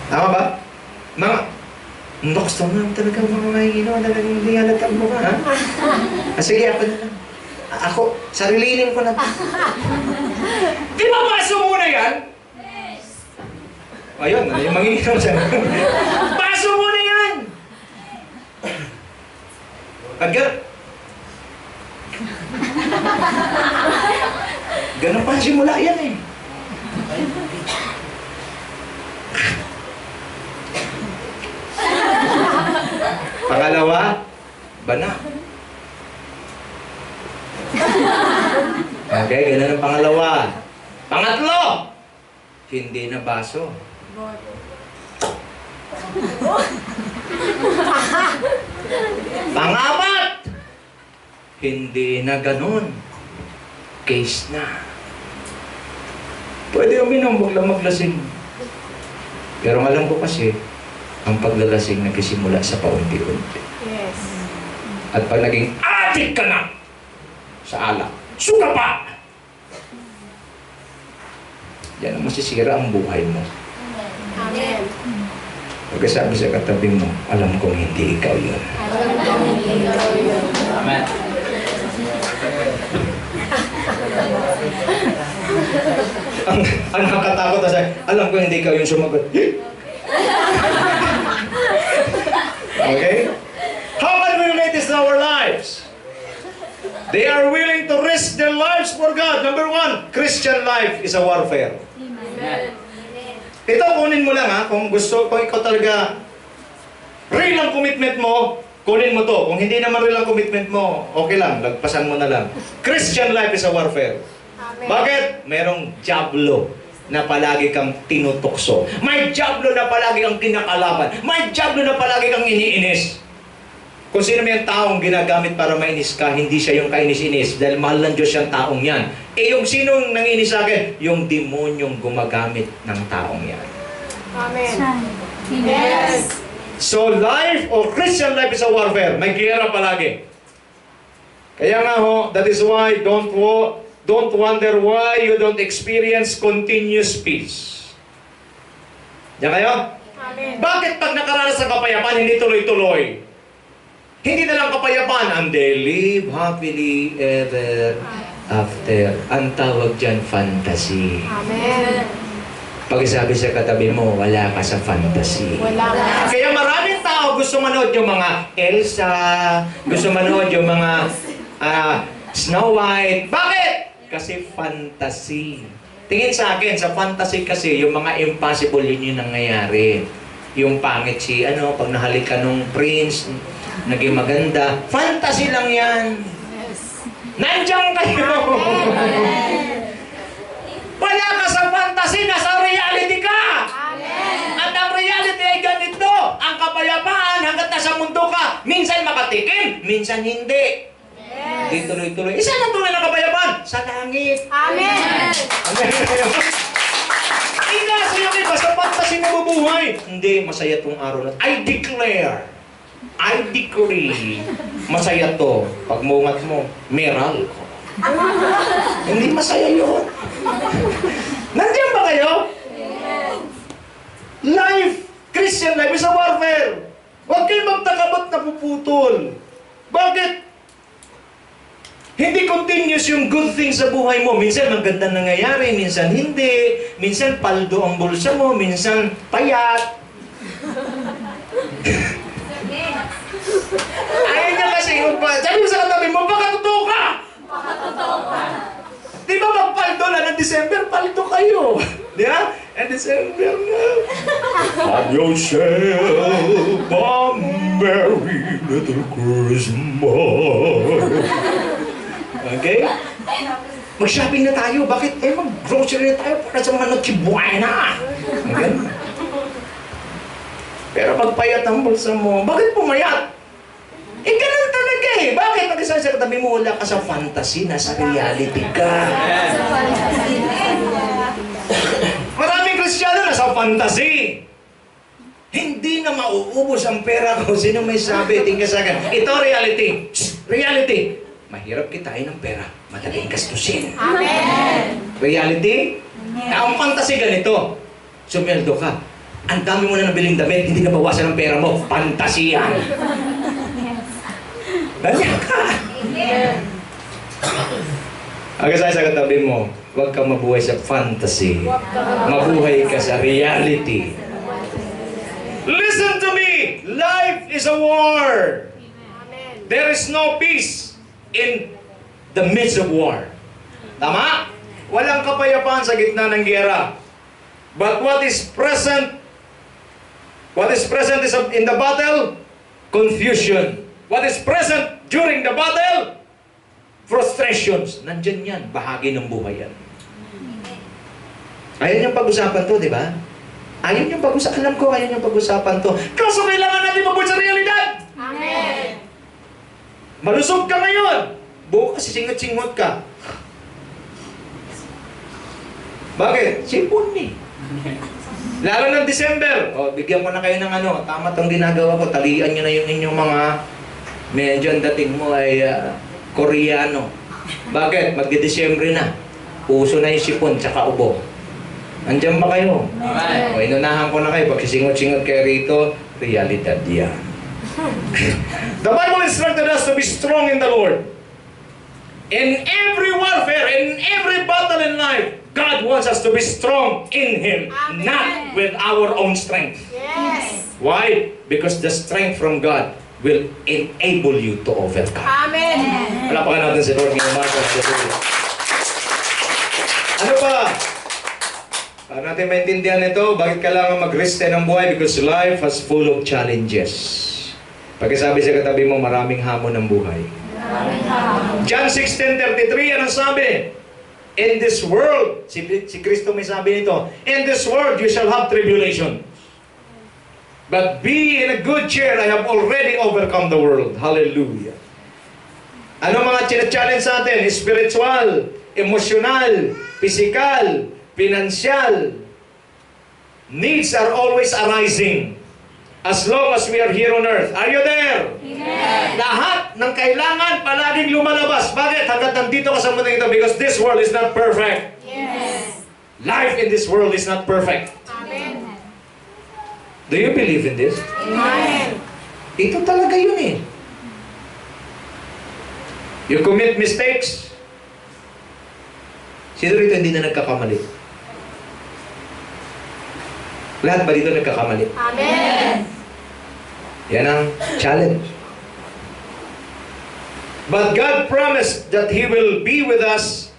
Tama ba? Mga, gusto mo talaga mga manginginom, talagang hindi halatag mo ka, ha? Sige, ako na lang. Ako, sarilinin ko na. Di ba baso muna yan? Ayun, yung manginginom siya. Baso muna yan! Pagka... Ganun pa ang simula yan eh. Pangalawa, bana. Okay, ganun ang pangalawa. Pangatlo, hindi na baso. Pangapat, hindi na ganun. Case na. Pwede uminom, huwag lang maglasing. Pero alam ko kasi, ang paglalasing nagsisimula sa paunti-unti. Yes. At pag naging adik ka na sa alak, suka pa! Yan ang masisira ang buhay mo. Amen. Pagkasabi sa katabi mo, alam kong hindi ikaw yun. Amen. ang nakakatakot na sa'yo, alam ko hindi ikaw yung sumagot. Okay? How can we relate this to our lives? They are willing to risk their lives for God. Number one, Christian life is a warfare. Amen. Ito, kunin mo lang ha. Kung gusto, kung ikaw talaga real ang commitment mo, kunin mo to. Kung hindi naman real ang commitment mo, okay lang, lagpasan mo na lang. Christian life is a warfare. Amen. Bakit? Merong diablo na palagi kang tinutokso. May diablo na palagi kang kinakalaban. May diablo na palagi kang iniinis. Kung sino may taong ginagamit para mainis ka, hindi siya yung kainis-inis dahil mahal ng Diyos yung taong yan. Yung sinong nanginis sa akin? Yung demonyong gumagamit ng taong yan. Amen. Yes. So life or Christian life is a warfare. May giyera palagi. Kaya nga ho, that is why don't wonder why you don't experience continuous peace. Diyan kayo? Amen. Bakit pag nakaranas ng kapayapaan, hindi tuloy-tuloy? Hindi na lang kapayapaan, and they live happily ever after. Ang tawag dyan, fantasy. Amen. Pag sabi sa katabi mo, wala ka sa fantasy. Wala ka. Kaya maraming tao gusto manood yung mga Elsa, gusto manood yung mga Snow White. Bakit? Kasi fantasy. Tingin sa akin, sa fantasy kasi, yung mga impossible yun yung nangyayari. Yung pangit si, pag nahalik ka nung prince, naging maganda. Fantasy lang yan. Nandiyan kayo. Wala ka sa fantasy, nasa reality ka. Amen. At ang reality ay ganito. Ang kapayapaan hanggat nasa mundo ka. Minsan makatikim, minsan hindi. Yes. Di tuloy-tuloy. Isa lang tuloy ng kapayapaan. Sa langit. Amen. Hindi kasi yung iba sa fantasy mo nabubuhay. Hindi, masaya tong araw na. I declare, I decree, masaya to. Pag mungat mo, meral ko. Hindi masaya yun. Nandiyan ba kayo? Life, Christian life is a warfare. Huwag kayo magtakabot na puputol. Bakit? Hindi continuous yung good things sa buhay mo. Minsan maganda nangyayari, minsan hindi. Minsan paldo ang bulsa mo, minsan payat. Ayaw niya kasi, sabi mo sa katabi mo, baka totoo ka! Di ba magpaldo lang ng December, paldo kayo. Di ba? And December na. Have yourself a merry little Christmas. Okay? Mag-shopping na tayo. Bakit? Mag-grocery na tayo para sa mga Noche Buena. Okay? Pero pagpayat ang bulsa mo, bakit pumayat? Ganun talaga eh. Bakit? Pag-isa sa katabi mo, wala ka sa fantasy, nasa reality ka. Maraming Kristiyano nasa fantasy. Hindi na mauubos ang pera ko. Sino may sabi? Tingka sa akin. Ito reality. Reality. Mahirap kitain ng pera. Madaling gastusin. Amen. Reality? Ang fantasy ganito. Sumeldo ka. Ang dami mo na nabiling damit, hindi na bawasan ang pera mo. Fantasy yan. Nandiyan ka. Ang kasaya sa katabi mo, huwag kang mabuhay sa fantasy. Mabuhay ka sa reality. Listen to me! Life is a war. There is no peace in the midst of war. Tama? Walang kapayapaan sa gitna ng giyera. But what is present is in the battle? Confusion. What is present during the battle? Frustrations. Nandyan yan. Bahagi ng buhay yan. Ayaw niyang pag-usapan to, di ba? Ayaw niyang pag-usapan. Alam ko, ayaw niyang pag-usapan to. Kaso kailangan natin mabuhay sa realidad. Amen. Malusog ka ngayon. Bukas singot-singot ka. Bakit? Sipon ni. Lalo ng December. O, bigyan ko na kayo ng ano. Tama tong ginagawa ko. Talian nyo na yung inyong mga medyo ang dating mo ay Koreano. Bakit? Magdi-December na. Uso na yung sipon tsaka ubo. Andiyan ba kayo? O, inunahan ko na kayo. Pag sisingot-singot kayo rito, realidad yan. The Bible instructed us to be strong in the Lord. In every warfare, in every battle in life, God wants us to be strong in Him, Amen. not with our own strength. Yes. Why? Because the strength from God will enable you to overcome. Amen. Palapakan natin si Lord ngayon, Marco. Ano pa? Para natin maintindihan ito, bakit kailangan mag-resist ng buhay? Because life is full of challenges. Pagkasabi sa katabi mo, maraming hamon ng buhay. John 16:33, anong sabi? In this world, si Kristo may sabi nito, in this world you shall have tribulation. But be in a good cheer, I have already overcome the world. Hallelujah. Ano mga challenge sa atin? Spiritual, emotional, physical, financial. Needs are always arising. As long as we are here on earth. Are you there? Amen. Lahat ng kailangan palaging lumalabas. Bakit? Hanggat nandito ka sa mundo ito, because this world is not perfect. Yes. Life in this world is not perfect. Amen. Do you believe in this? Amen. Ito talaga yun eh. You commit mistakes. Sino rito hindi na nagkakamali? Lahat ba dito nagkakamali? Amen. Yan ang challenge. But God promised that He will be with us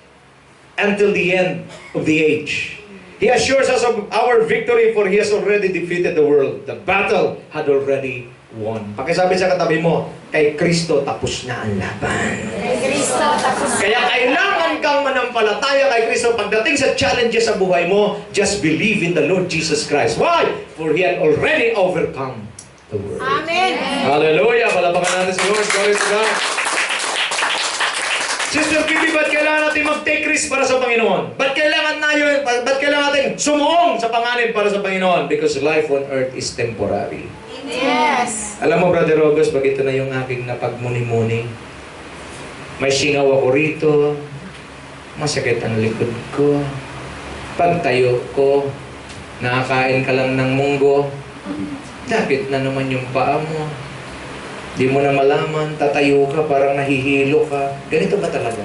until the end of the age. He assures us of our victory for He has already defeated the world. The battle had already won. Pakisabi sa katabi mo, kay Kristo tapos na ang laban. Kay Kristo tapos. Kaya kailangan kang manampalataya kay Kristo. Pagdating sa challenges sa buhay mo, just believe in the Lord Jesus Christ. Why? For He had already overcome the world. Amen. Hallelujah! Palapakan natin si Lord. Glory to God. Sister Phoebe, ba't kailangan natin mag-take risk para sa Panginoon? Ba't kailangan natin sumuong sa panganib para sa Panginoon? Because life on earth is temporary. Yes. Alam mo, Brother August, pag ito na yung aking napagmuni-muni, may singaw ako rito, masakit ang likod ko, pagtayo ko, nakakain ka lang ng munggo, dapit na naman yung paa mo. Di mo na malaman, tatayo ka, parang nahihilo ka. Ganito ba talaga?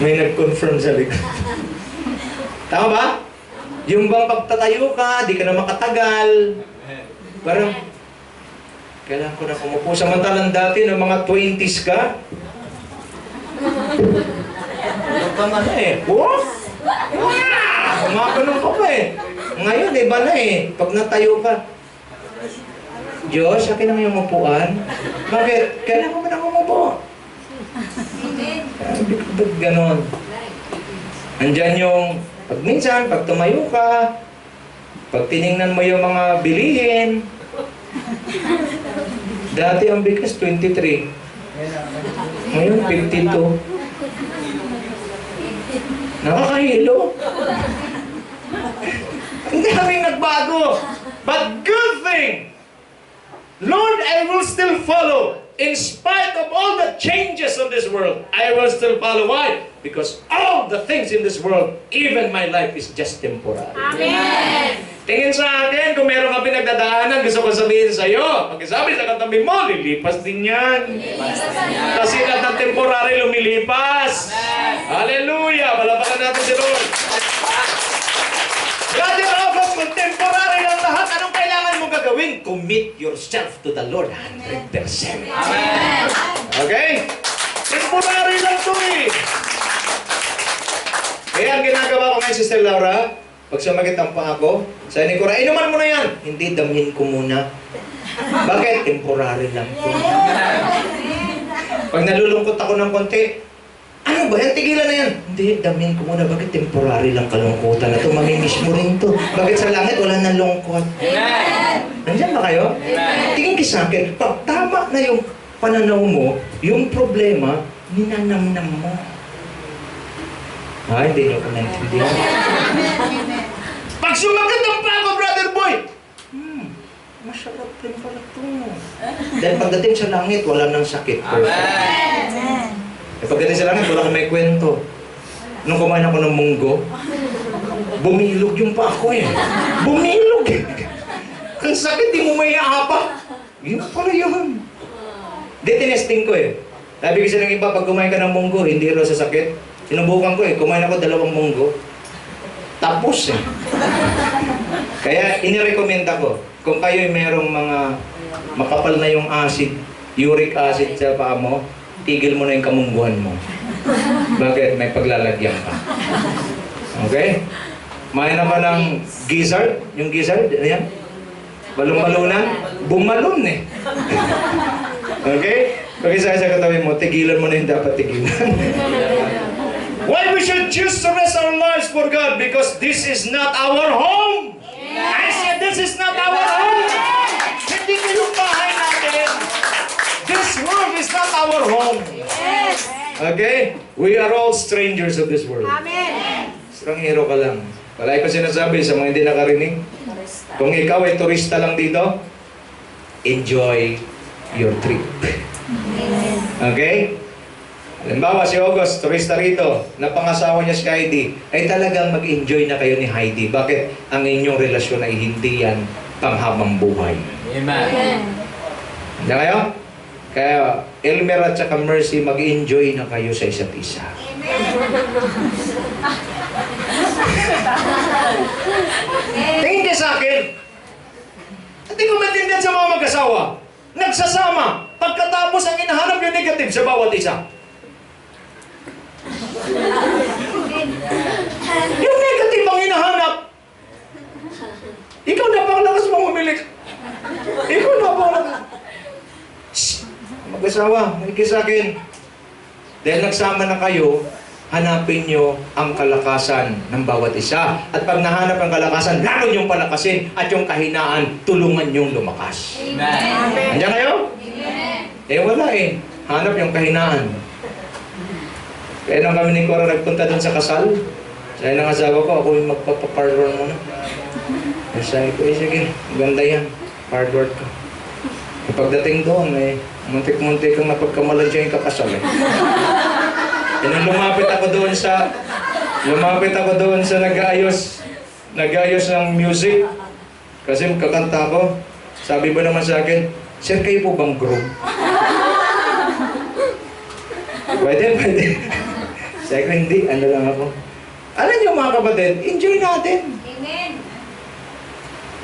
May nag-confirm sa likod. Tama ba? Yung bang pagtatayo ka, di ka na makatagal. Parang, kailangan ko na kumupo. Samantalang dati, ng mga 20s ka, ano pa man eh? Wow! Kumakanon ka pa eh. Ngayon, iba na eh. Pag natayo ka, Diyos, akin naman yung upuan. Bakit? Kailangan mo na umupo. Ba't ganon? Andyan yung, pag minsan, pag tumayo ka, pag tiningnan mo yung mga bilihin, dati ang bigas 23. Ngayon, 52. Nakakahilo. Ang daming nagbago. But good thing, Lord, I will still follow. In spite of all the changes of this world, I will still follow. Why? Because all the things in this world, even my life, is just temporary. Amen. Tingin sa akin, kung meron ka pinagdadaanan, gusto ko sabihin sa iyo, pagkasabi sa katabi mo, lilipas din yan. Kasi lahat ng temporary lumilipas. Hallelujah! Palapakan natin si Lord. Brother August, kung temporary lang lahat, anong kailangan mong gagawin? Commit yourself to the Lord 100%. Amen. Okay? Temporary lang to eh. Kaya ang ginagawa ko ngayon, Sister Laura, pag sumakit ang paa ko, sabi ni Cora, inuman mo na yan. Hindi, damhin ko muna. Bakit? Temporary lang to. Pag nalulungkot ako ng konti, ano ba yan? Tigilan na yan. Hindi, damhin ko muna. Bakit temporary lang kalungkutan na to? Mamimiss mo rin to. Bakit sa langit wala nang lungkot? Nandiyan ba kayo? Tingin ka sa akin, pag tama na yung pananaw mo, yung problema, ninanamnam mo. Hindi nyo ko naintindihan. Pag sumagat ang paa ko, Brother Boy, masarap rin pala ito. Dahil pagdating sa langit, wala nang sakit. Amen. Pagdating sa langit, wala kang may kwento. Nung kumain ako ng munggo, bumilog yung paa ko eh. Bumilog eh. Ang sakit, di mo may ahapa. Yun pala yun. Di, tinesting ko eh. Sabi kasi ng iba, pag kumain ka ng munggo, hindi raw sa sakit. Sinubukan ko eh, kumain ako 2 munggo. Tapos eh. Kaya inirekomenda ko, kung kayo merong mga makapal na yung acid, uric acid sa paa mo, tigil mo na yung kamungguhan mo. Bakit? May paglalagyan ka. Okay? Main na ba ng gizzard? Yung gizzard, ayan. Balon-balunan? Bumalon eh. Okay? Pag isa sa katabi mo, tigilan mo na yung dapat tigilan. Why we should choose to rest our lives for God? Because this is not our home. I said this is not our home. Hindi ko yung bahay natin. This world is not our home. Yes. Okay? We are all strangers of this world. Amen. Estranghero ka lang. Palagi ko sinasabi sa mga hindi nakarinig, kung ikaw ay turista lang dito, enjoy your trip. Okay? Halimbawa, si August, turista rito, napangasawa niya si Heidi, ay talagang mag-enjoy na kayo ni Heidi. Bakit? Ang inyong relasyon ay hindi yan panghabang buhay. Amen. Hindi kayo? Kaya, Elmer at saka Mercy, mag-enjoy na kayo sa isa't isa. Tingin ka sa akin. Hindi ko maintindihan sa mga mag-asawa. Nagsasama. Pagkatapos ang hinahanap yung negative sa bawat isa. Yung negative ang hinahanap. Ikaw na pang lakas mong umilik. Ikaw na pang lakas. Shhh! Mag-asawa, nakikinig sa akin. Dahil nagsama na kayo, hanapin nyo ang kalakasan ng bawat isa. At pag nahanap ang kalakasan, lalo nyong palakasin. At yung kahinaan, tulungan nyong lumakas. Amen. Andiyan kayo? Amen. Eh wala eh. Hanap yung kahinaan. Kaya nang kami ni Cora nagpunta dun sa kasal, sabi ng asawa ko, ako yung magpapaparlor muna. Sabi ko, sige, ganda yan. Hard work ka. Pagdating doon, muntik-muntik kang napagkamalan siya yung kakasal eh. E nung lumapit ako doon sa nag-aayos ng music. Kasi kakanta ko, sabi ba naman sa akin, Sir, kayo po bang group? Pwede. Sabi ko, hindi, ano lang ako. Alam niyo mga kapatid, enjoy natin. Amen.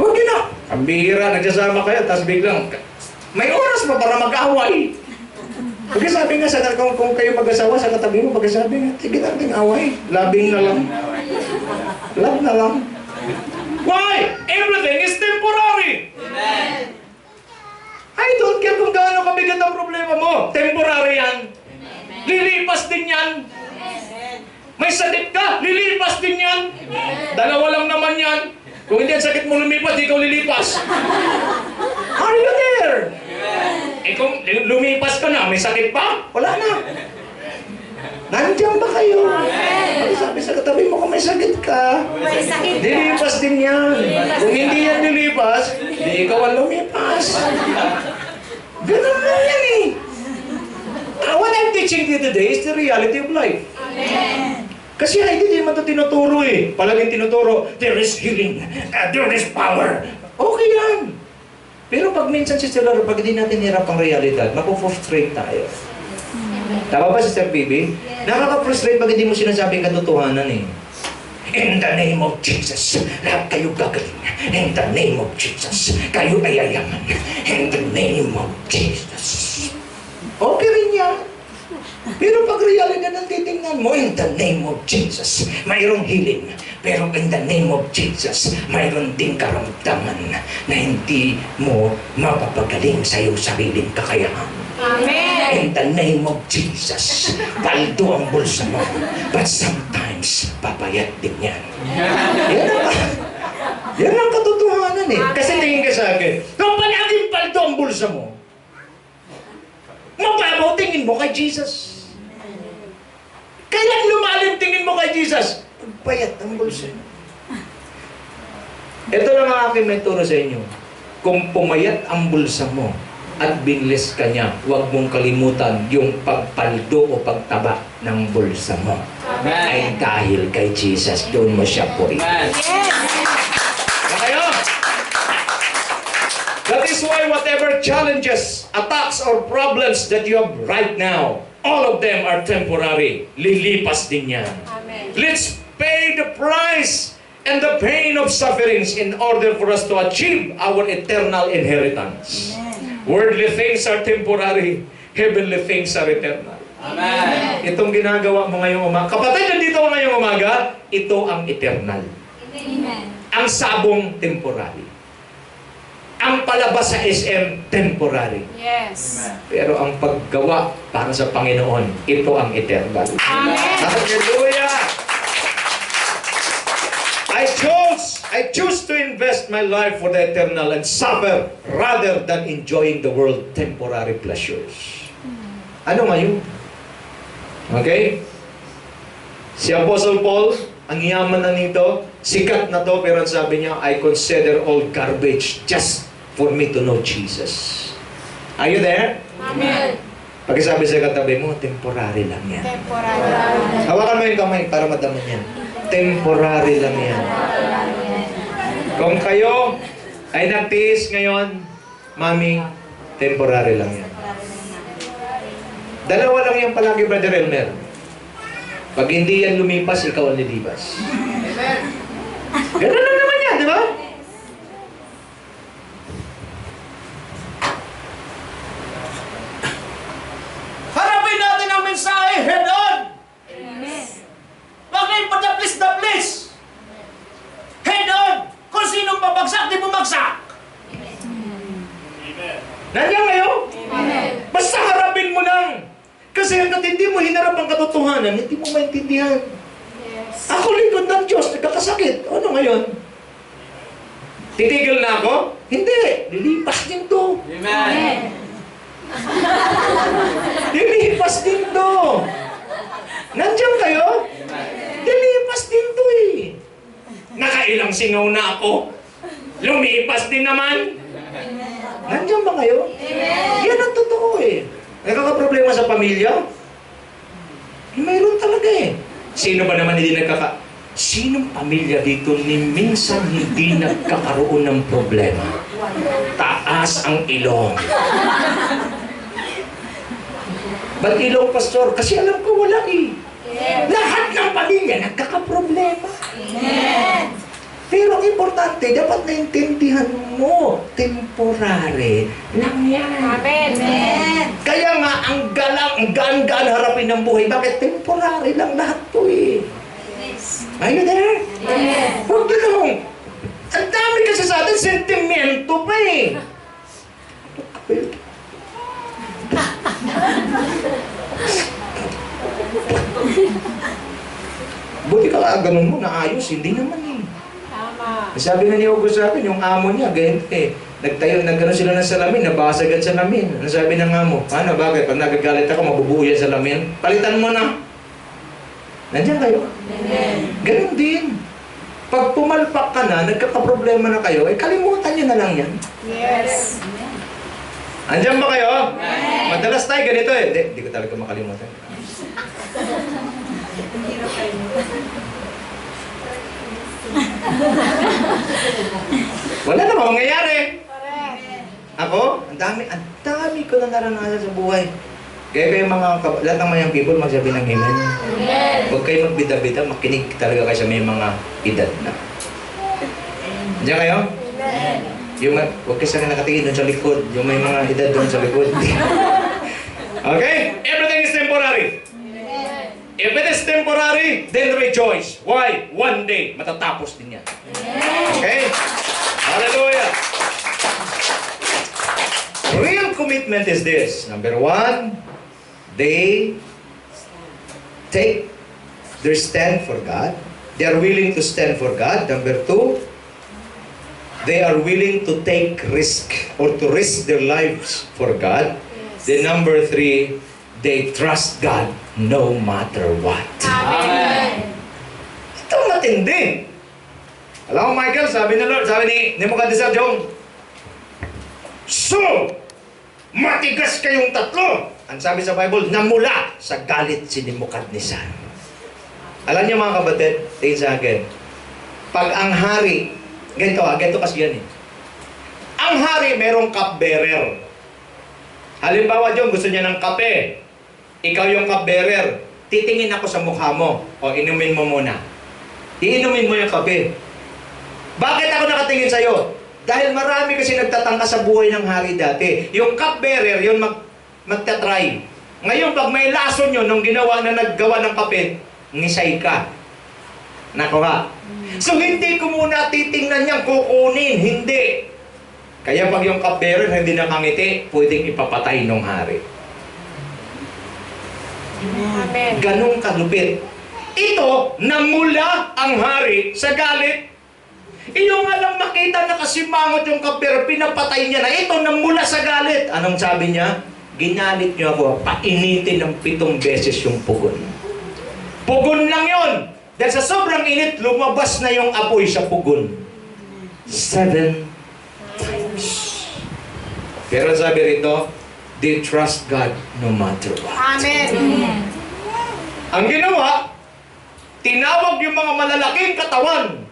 Huwag yun na. Ang bihira, nagsasama kayo, tapos biglang, may oras pa para mag-away. Kasi sabi nga, kung kayo mag-asawa, sa katabi mo, pagkasabi nga, sige natin away. Labing na lang. Love na lang. Why? Everything is temporary. Amen. I don't care kung gaano kabigat ang problema mo. Temporary yan. Lilipas din yan. May sakit ka, lilipas din yan. Dalawa lang naman yan. Kung hindi ang sakit mo lumipas, di ikaw lilipas. Are you there? Eh kung lumipas ka na, may sakit pa? Wala na. Nandiyan ba kayo? Sabi sa katabi mo, kung may sakit ka, May sakit ka. lilipas din yan. Kung hindi yan lilipas, di ikaw ang lumipas. Ganun lang yan eh. What I'm teaching you today is the reality of life. Amen. Kasi hindi naman ito tinuturo eh. Palaging tinuturo, there is healing, there is power. Okay yan. Pero pag minsan si Sir, pag hindi natin hirap ang realidad, mapufrustrate tayo. Tama ba si Sir Bibi? Nakaka-frustrate pag hindi mo sinasabing katotohanan eh. In the name of Jesus, lahat kayo gagaling. In the name of Jesus, kayo ay ayaman. In the name of Jesus. Okay rin yan. Pero pag realidad ang titingnan mo, in the name of Jesus, mayroong healing. Pero in the name of Jesus, mayroon ding karamdaman na hindi mo mapapagaling sa iyong sariling kakayahan. Amen. In the name of Jesus, paldo ang bulsa mo. But sometimes, papayat din yan. Yan ang katotohanan eh. Kasi tingin ka sa akin, kung palaging paldo ang bulsa mo, mababaw tingin mo kay Jesus. Kailan lumalim tingin mo kay Jesus? Pagpayat ang bulsa. Ito lang ang aking menturo sa inyo. Kung pumayat ang bulsa mo at binlis ka niya, huwag mong kalimutan yung pagpaldo o pagtaba ng bulsa mo. Ay dahil kay Jesus, doon mo siya purihin. Kayo? That is why whatever challenges, attacks, or problems that you have right now, all of them are temporary. Lilipas din yan. Amen. Let's pay the price and the pain of sufferings in order for us to achieve our eternal inheritance. Worldly things are temporary. Heavenly things are eternal. Amen. Itong ginagawa mo ngayong umaga. Kapatid, nandito ko ngayong umaga, ito ang eternal. Amen. Ang sabong temporary. Ang palabas sa SM, temporary. Yes. Pero ang paggawa para sa Panginoon, ito ang eternal. Amen. Hallelujah! I choose to invest my life for the eternal and suffer rather than enjoying the world temporary pleasures. Ano ngayon? Okay? Si Apostle Paul, ang yaman na nito, sikat na to, pero sabi niya, I consider all garbage just for me to know Jesus. Are you there? Amen. Pagkasabi sa katabi mo, temporary lang yan. Temporary. Hawakan mo yung kamay para madaman yan. Temporary lang yan. Kung kayo ay nagtiis ngayon, mami, temporary lang yan. Dalawa lang yan palagi, Brother Elmer. Pag hindi yan lumipas, ikaw ang lilipas. Ganun lang naman yan, di ba? Harapin natin ang mensahe head on! Amen. Huwag kayong padaplis-daplis! Head on! Kung sinong pabagsak, di bumagsak! Nandiyan kayo? Amen. Basta harapin mo lang! Kasi hanggat hindi mo hinarap ang katotohanan, hindi mo maintindihan. Ako lingkod ng Diyos, nagkakasakit. Ano ngayon? Titigil na ako? Hindi. Lilipas din to. Amen. Lilipas din to. Nandiyan kayo? Lilipas din to eh. Nakailang singaw na ako. Lumipas din naman. Nandiyan ba kayo? Yan ang totoo eh. Nagkakaproblema sa pamilya? Mayroon talaga eh. Sino ba naman hindi Sinong pamilya dito ni minsan hindi nagkakaroon ng problema? Taas ang ilong. Ba't ilong, pastor? Kasi alam ko wala eh. Lahat ng pamilya nagkakaproblema. Pero ang importante, dapat naintindihan mo, temporary lang yan. Amen. Kaya nga, ang gaan-gaan harapin ng buhay. Bakit? Temporary lang lahat to eh. Are you there? Yes. Huwag ganun. Ang dami kasi sa atin, sentimento pa eh. Buti ka ganun mo, naayos. Hindi naman eh. Tama. Sabi nga ni Hugo sa akin, yung amo niya, ganyan eh. Nagkaroon sila ng salamin, nabasagan sa salamin. Ano sabi ng amo? Ano, bakit? Pag nagagalit ako, mabubuo yan sa salamin. Palitan mo na. Nandiyan kayo? Ganun din. Pag pumalpak ka na, nagkakaproblema na kayo, eh kalimutan nyo na lang yan. Yes. Andiyan ba kayo? Madalas tayo ganito eh. Hindi ko talaga makalimutan. Wala na mangyayari. Ako, ang dami ko na naranasan sa buhay. Kaya kayo lahat ng mayang people magsabi ng amen. Huwag kayo magbida-bida, makinig talaga kayo sa may mga edad na. Diyan kayo? Huwag kayo sa nakatingin doon sa likod. Yung may mga edad doon sa likod. Okay? Everything is temporary. If it is temporary, then rejoice. Why? One day, matatapos din yan. Okay? Hallelujah! Real commitment is this. Number one, they take their stand for God. They are willing to stand for God. Number two, they are willing to take risk or to risk their lives for God. Then number three, they trust God no matter what. Amen. Ito matindi. Alam mo, Michael, sabi ni Lord, sabi ni Nebuchadnezzar, John, so, matigas kayong tatlo. Ang sabi sa Bible, namula sa galit si Nebuchadnezzar. Alam niyo mga kapatid, tingin sa akin, pag ang hari, ganito kasi yan eh. Ang hari merong cupbearer. Halimbawa, John, gusto niya ng kape. Ikaw yung cupbearer. Titingin ako sa mukha mo. O, inumin mo muna. Iinumin mo yung kape. Bakit ako nakatingin sa'yo? Dahil marami kasi nagtatangka sa buhay ng hari dati. Yung cupbearer, yun magtatry. Ngayon, pag may lason yun, nung naggawa ng kape, ngisay ka. Nakuha. So, hindi ko muna titingnan niyang kukunin. Hindi. Kaya pag yung cupbearer hindi nakangiti, pwedeng ipapatay ng hari. Amen. Ganong kalupit. Ito, namula ang hari sa galit. Iyo nga lang makita na kasimangot yung cupbearer, pinapatay niya na. Ito, namula sa galit. Anong sabi niya? Ginalit niyo ako, painitin ng 7 beses yung pugon. Pugon lang yon. Dahil sa sobrang init, lumabas na yung apoy sa pugon. 7 times. Pero sabi rito, they trust God no matter what. Amen. Ang ginawa, tinawag yung mga malalaking katawan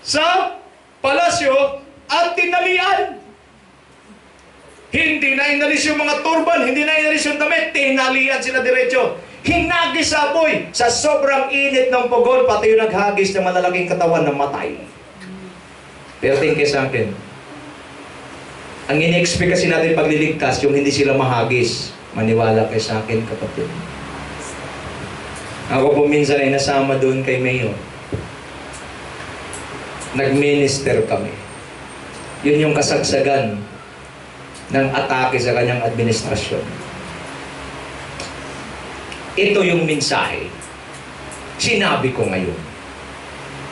sa palasyo at tinalian. Hindi na inalis yung mga turban, hindi na inalis yung damit, tinalian sila diretso. Hinagis sa apoy sa sobrang init ng pugon, pati yung naghagis ng malalaking katawan na matay. Pero tingin kayo sa akin, ang ini-expect kasi natin pagliligtas, yung hindi sila mahagis. Maniwala kayo sa akin, kapatid. Ako po minsan ay nasama doon kay Mayor. Nag-minister kami. Yun yung kasagsagan ng atake sa kanyang administrasyon. ito yung mensahe. Sinabi ko ngayon,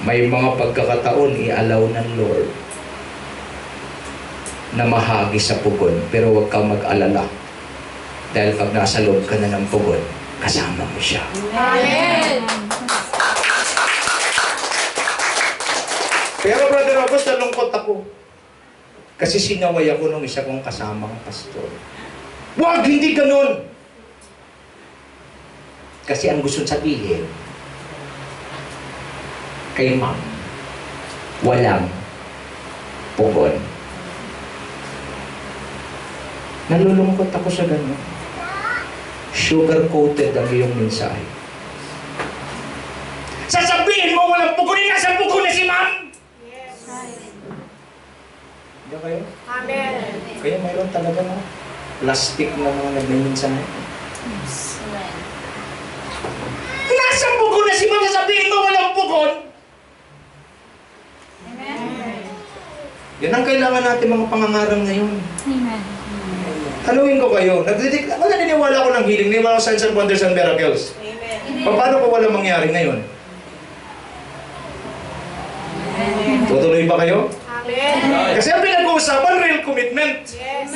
may mga pagkakataon i-allow ng Lord na mahagi sa pugon, pero huwag kang mag-alala. Dahil pag nasa loob ka na ng pugon, kasama mo siya. Amen. Pero Brother August, nalungkot ako. Kasi sinaway ako nung isa kong kasamang pastor. Wag, hindi ganun! Kasi ang gusto sabihin, kay ma'am, walang pugon. Nalulungkot ako sa ganun. Sugar-coated ang iyong mensahe. Sasabihin mo walang pugon, nasa pugon na si ma'am! Hindi kayo? Amen. Kaya mayroon talaga na plastic na mga nagmiminsahe. Nasa pugon na si ma'am, sasabihin mo walang pugon! Yan ang kailangan natin mga pangangaral ngayon. Amen. Tanungin ko kayo, naniniwala ko ng healing, naniniwala ko signs and wonders and miracles. Paano ko walang mangyari ngayon? Tutuloy ba kayo? Amen. Kasi ang pinag-uusapan, real commitment. Yes.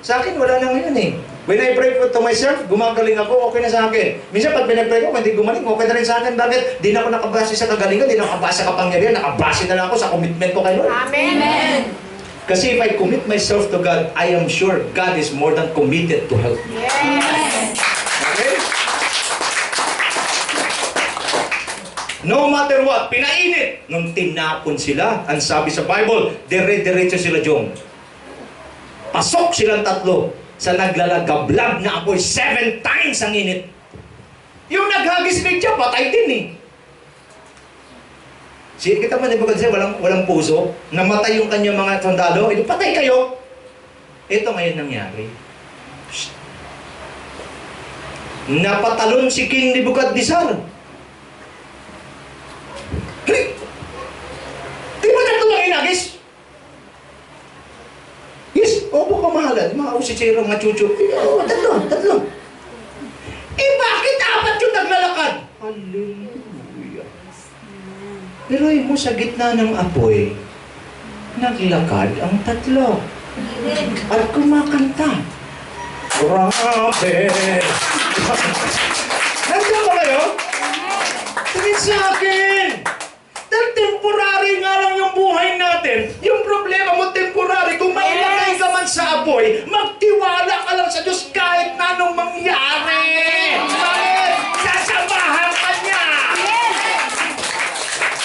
Sa akin, wala na ngayon eh. When I pray to myself, gumagaling ako, okay na sa akin. Minsan pag pinag-pray ko, hindi gumaling, okay na rin sa akin. Bakit? Di na ako nakabase sa kagalingan, di na ako nakabase sa kapangyarihan, nakabase na lang ako sa commitment ko kay Lord. Amen. Kasi if I commit myself to God, I am sure God is more than committed to help me. Yes. Okay? No matter what, pinainit. Nung tinapon sila, ang sabi sa Bible, dire-diretso sila dyan. Pasok silang tatlo sa naglalagablag na apoy 7 times ang init. Yung naghagis ni Tiya, patay din eh. Sige, kita man, di ba kasi walang puso? Namatay yung kanyang mga sundalo, ito, patay kayo. Ito ngayon nangyari. Shh. Napatalon si King Nebuchadnezzar. Di ba tatlo lang inagis? Yes, opo kamahalan. Mga usitsero, mga chuchu. Tatlo. Eh, bakit apat yung naglalakad? Hallelujah. Pero mo sa gitna ng apoy, naglakad ang tatlo. At kumakanta. Grabe! Nandiyan ba kayo? Tingin sa akin! Dahil temporary nga lang yung buhay natin. Yung problema mo temporary, kung mailagay ka man sa apoy, magtiwala ka lang sa Diyos kahit na anong mangyari. Bakit? Sasamahan ka niya.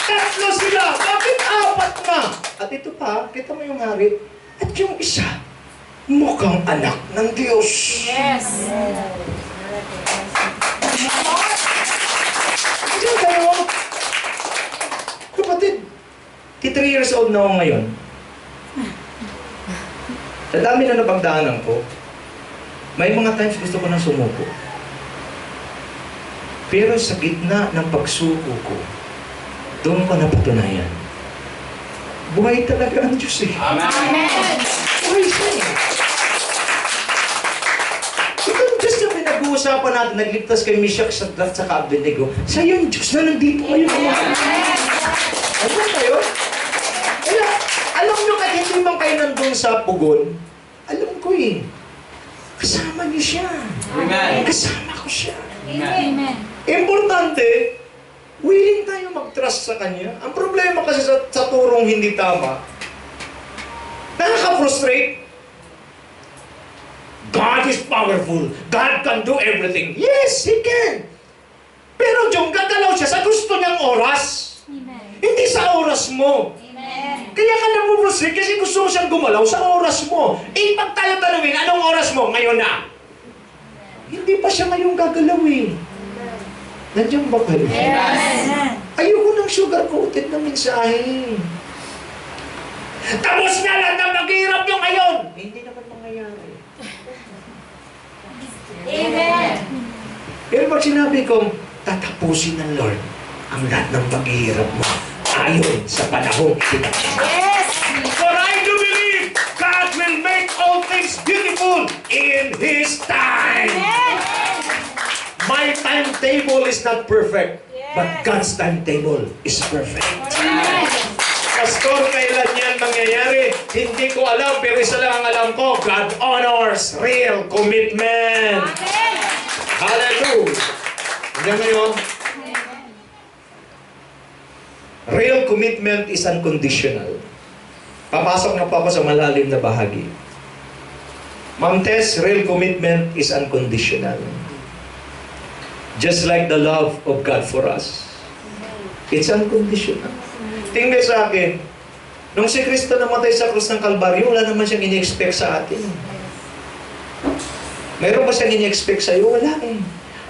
Tatlo sila. Bakit apat na? At ito pa, kita mo yung hari. At yung isa, mukhang anak ng Diyos. Yes. Diyan kayo. Kapatid, 3 years old na ako ngayon. Sa dami na napagdaanan ko, may mga times gusto ko nang sumuko. Pero sa gitna ng pagsuko ko, doon ko napatunayan. Buhay talaga ang Diyos eh. Amen. Buhay siya eh. Ito ang Diyos na pinag-uusapan natin, nagligtas kay Meshach sa Abednego. Sa yung Diyos na nandito kayo. Alam kayo? Kaya, alam nyo kahit hindi man kayo nandun sa pugon, alam ko eh, kasama niyo siya. Amen. Kasama ko siya. Amen. Importante, willing tayo mag-trust sa Kanya. Ang problema kasi sa turong hindi tama, nakaka-frustrate. God is powerful. God can do everything. Yes, He can. Pero Diyong gagalaw siya sa gusto niyang oras. Amen. Hindi sa oras mo. Amen. Kaya ka nagpo-frustrate kasi gusto mo siyang gumalaw sa oras mo. Eh, pag tayo tanungin, anong oras mo? Ngayon na. Hindi pa siya ngayong gagalawin. Nandiyan ba kayo? Amen. Ayoko ng sugar-coated na mensahe. Tapos na lang na maghihirap yung ngayon. Hindi naman mangyayari. Amen. Pero pag sinabi kong tatapusin ng Lord ang lahat ng paghihirap mo ayon sa panahon ipinagdaan. Yes. For I do believe God will make all things beautiful in His time. Amen. My time timetable is not perfect, but God's timetable is perfect. Pastor, kailan yan mangyayari? Hindi ko alam, pero isa lang ang alam ko, God honors real commitment. Hallelujah! Hanggang ngayon, real commitment is unconditional. Papasok na po ako sa malalim na bahagi. Ma'am Tess, real commitment is unconditional. Just like the love of God for us. It's unconditional. Tingnan sa akin, nung si Kristo namatay sa krus ng Kalbaryo, wala naman siyang ini-expect sa atin. Meron ba siyang ini-expect sa iyo? Wala eh.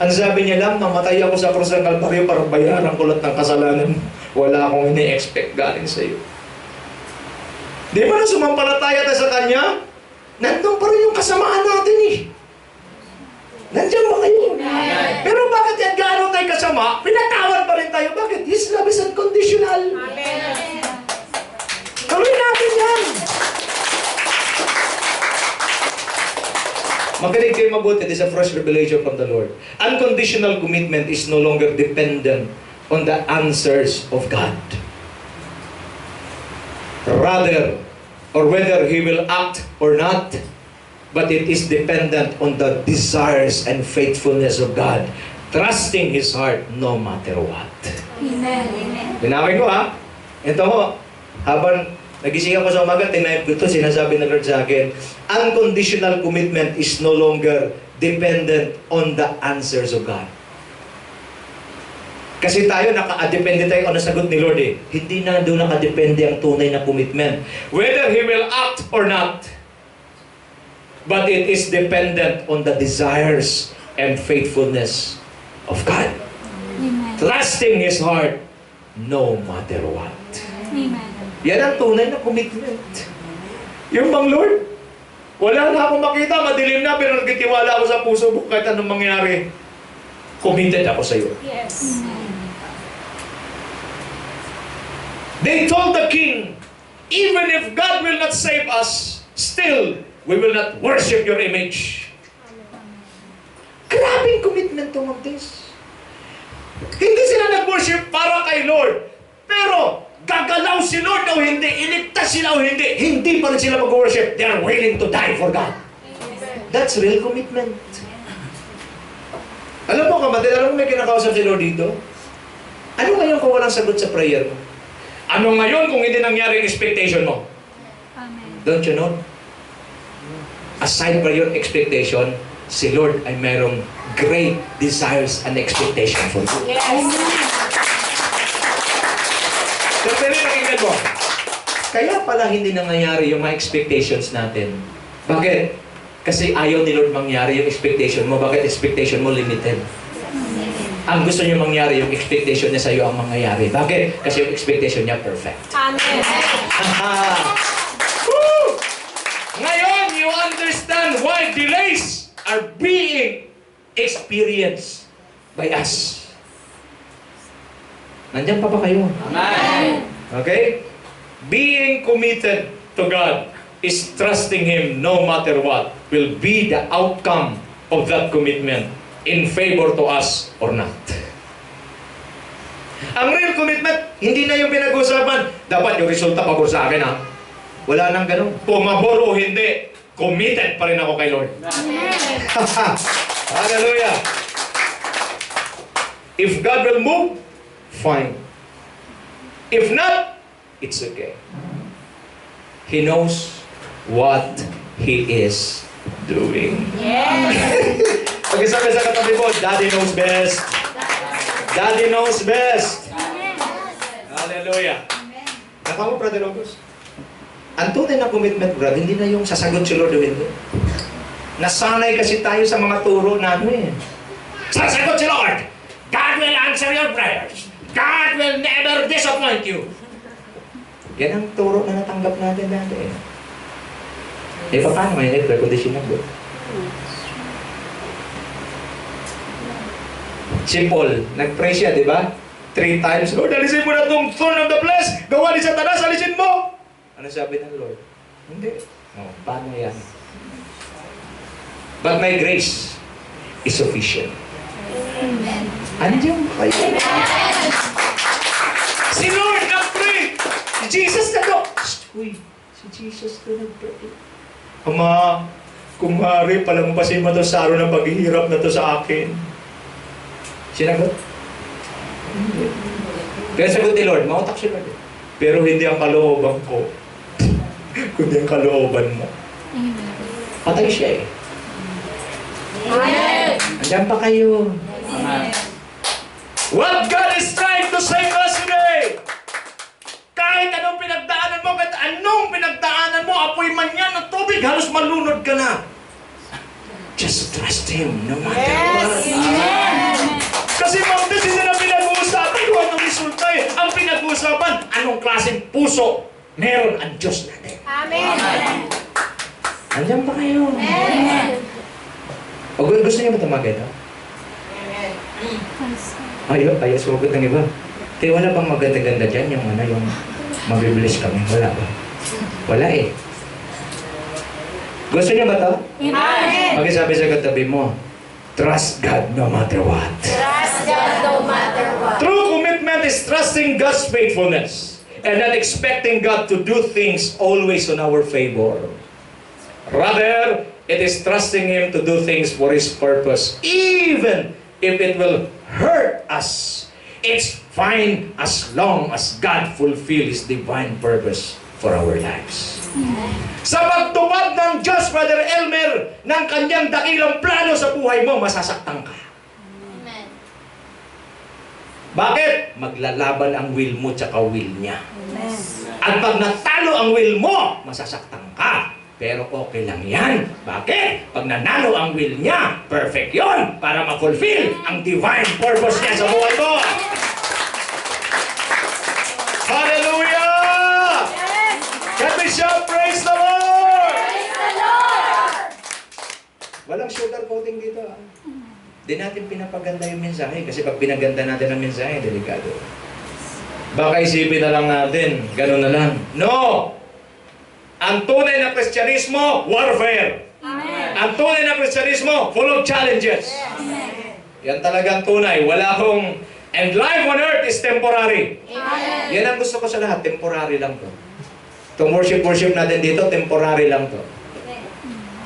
Ang sabi niya lang, mamatay ako sa krus ng Kalbaryo para bayaran ko lahat ng kasalanan. Wala akong ini-expect galing sa iyo. Di ba na sumampalataya tayo sa Kanya? Nandun pa rin yung kasamaan natin eh. Nandiyan ba kayo? Pero bakit yan gaano tayo kasama? Pinatawad pa rin tayo. Bakit? His love is unconditional. Gawin natin yan. Makinig kayo mabuti. This is a fresh revelation from the Lord. Unconditional commitment is no longer dependent on the answers of God. Rather, or whether He will act or not, but it is dependent on the desires and faithfulness of God, trusting His heart no matter what. Amen. Linawin ko ha. Ito ho, habang nagising ako sa umaga, tinayip ko ito, sinasabi ng Lord sa akin, unconditional commitment is no longer dependent on the answers of God. Kasi tayo, naka-depende tayo on sagot ni Lord eh. Hindi na doon nakadepende ang tunay na commitment. Whether He will act or not, but it is dependent on the desires and faithfulness of God. Amen. Trusting His heart no matter what. Amen. Yan ang tunay na commitment. Yung bang Lord, wala na akong makita, madilim na, pero nagtitiwala ako sa puso mo kahit anong mangyari. Committed ako sa iyo. Yes. They told the king, even if God will not save us, still, we will not worship your image. Grabing commitment to this. Hindi sila nag-worship para kay Lord. Pero, gagalaw si Lord o hindi, iligtas sila o hindi, hindi pa rin sila mag-worship. They are willing to die for God. That's real commitment. Alam mo kapatid, alam mo may kinakausap si Lord dito? Ano ngayon kung walang sagot sa prayer mo? Ano ngayon kung hindi nangyari yung expectation mo? Amen. Don't you know? Aside from your expectation, si Lord ay mayroong great desires and expectation for you. Pero nakinggan mo, kaya pala hindi nangyayari yung mga expectations natin. Bakit? Kasi ayaw ni Lord mangyari yung expectation mo. Bakit expectation mo limited? Ang gusto niyo mangyari, yung expectation niya sa iyo ang mangyayari. Bakit? Kasi yung expectation niya perfect. Amen. Woo! Ngayon, you understand why delays are being experienced by us. Nandiyan pa ba kayo? Amen. Okay? Being committed to God is trusting Him no matter what will be the outcome of that commitment in favor to us or not. Ang real commitment, hindi na yung pinag-usapan, dapat yung resulta pabor sa akin ha. Wala nang ganun. Pumabor o hindi, committed pa rin ako kay Lord. Hallelujah! If God will move, fine. If not, it's okay. He knows what He is doing. Pag-isabi sa katabi mo, Daddy knows best. Daddy knows best. Hallelujah. Naka mo, Brother August? Ang tunay na commitment, brother, hindi na yung sasagot si Lord o hindi. Nasanay kasi tayo sa mga turo namin. Sasagot si Lord! God will answer your prayers. God will never disappoint you. Yan ang turo na natanggap natin dati. Eh, paano may air condition na po? Si Paul, nag-pray siya, di ba? 3 times, Lord, alisin mo na itong thorn of the flesh. Gawa ni Satanas, alisin mo. Ano sabi ng Lord? Hindi. No, paano yan? But my grace is sufficient. Amen. Andiyan ba kayo? Si Lord nag-pray. Si Jesus na to. Uy, si Jesus na nag-pray. Ama, kung maaari, palampasin mo to sa araw ng paghihirap na to sa akin. Sinagot? Kaya sagot ni Lord, mautak si Lord. Pero hindi ang kalooban ko, kundi ang kalooban mo. Amen. Patay siya eh. Amen. Andiyan pa kayo. Amen. What God is trying to say to us today, kahit anong pinagdaanan mo, kahit anong pinagdaanan mo, apoy man yan ng tubig, halos malunod ka na. Just trust Him, no matter what. Amen. Kasi Mount hindi na pinag-uusapan kung anong resulta eh. Ang pinag-uusapan, anong klaseng puso meron ang Diyos natin. Amen. Andiyan pa kayo. Amen. O gusto niyo ba tumagay ito? Ayaw, sumagot ng iba. Kaya wala bang maganda-ganda dyan, yung mabibilis kami? Wala ba? Wala eh. Gusto niyo ba ito? Amen. Sabi sa katabi mo, trust God no matter what. Trust God no matter what. True commitment is trusting God's faithfulness and not expecting God to do things always on our favor. Rather, it is trusting Him to do things for His purpose, even if it will hurt us. It's fine as long as God fulfill His divine purpose for our lives. Sa pagtupad ng Diyos, Brother Elmer, ng kanyang dakilang plano sa buhay mo, masasaktan ka. Amen. Bakit? Maglalaban ang will mo tsaka will niya. Amen. At pag natalo ang will mo, masasaktan ka. Pero okay lang yan. Bakit? Pag nanalo ang will niya, perfect yon para ma-fulfill ang divine purpose niya sa buhay mo. Hallelujah! Can we shout praise the Lord? Praise the Lord. Walang sugar coating dito. Di natin pinapaganda yung mensahe kasi pag pinaganda natin ang mensahe, delikado. Baka isipin na lang natin, gano'n na lang. No! Ang tunay na Kristyanismo, warfare. Amen. Ang tunay na Kristyanismo, full of challenges. Amen. Yan talagang tunay. Wala hong... And life on earth is temporary. Amen. Yan ang gusto ko sa lahat, temporary lang to. Itong worship natin dito, temporary lang to.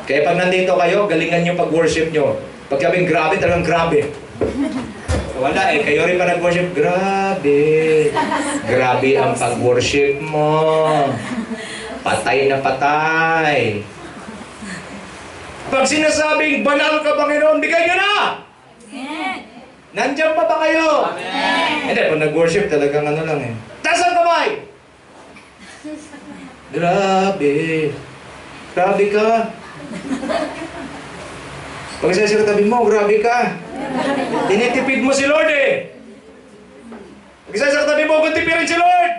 Kaya pag nandito kayo, galingan nyo pag-worship nyo. Pag sabing grabe, talagang grabe. Wala eh, kayo rin pa nag-worship, grabe. Grabe ang pag-worship mo. Patay na patay. Pag sinasabing, banal ka Panginoon, bigay nyo na! Amen. Nandiyan pa ba kayo? Amen. Hindi, pag nag-worship talagang ano lang eh. Taas ang kamay! Grabe. Grabe ka. Pag sa tabi mo, grabe ka. Tinitipid mo si Lord eh. Pag sa tabi mo, kung tipirin si Lord.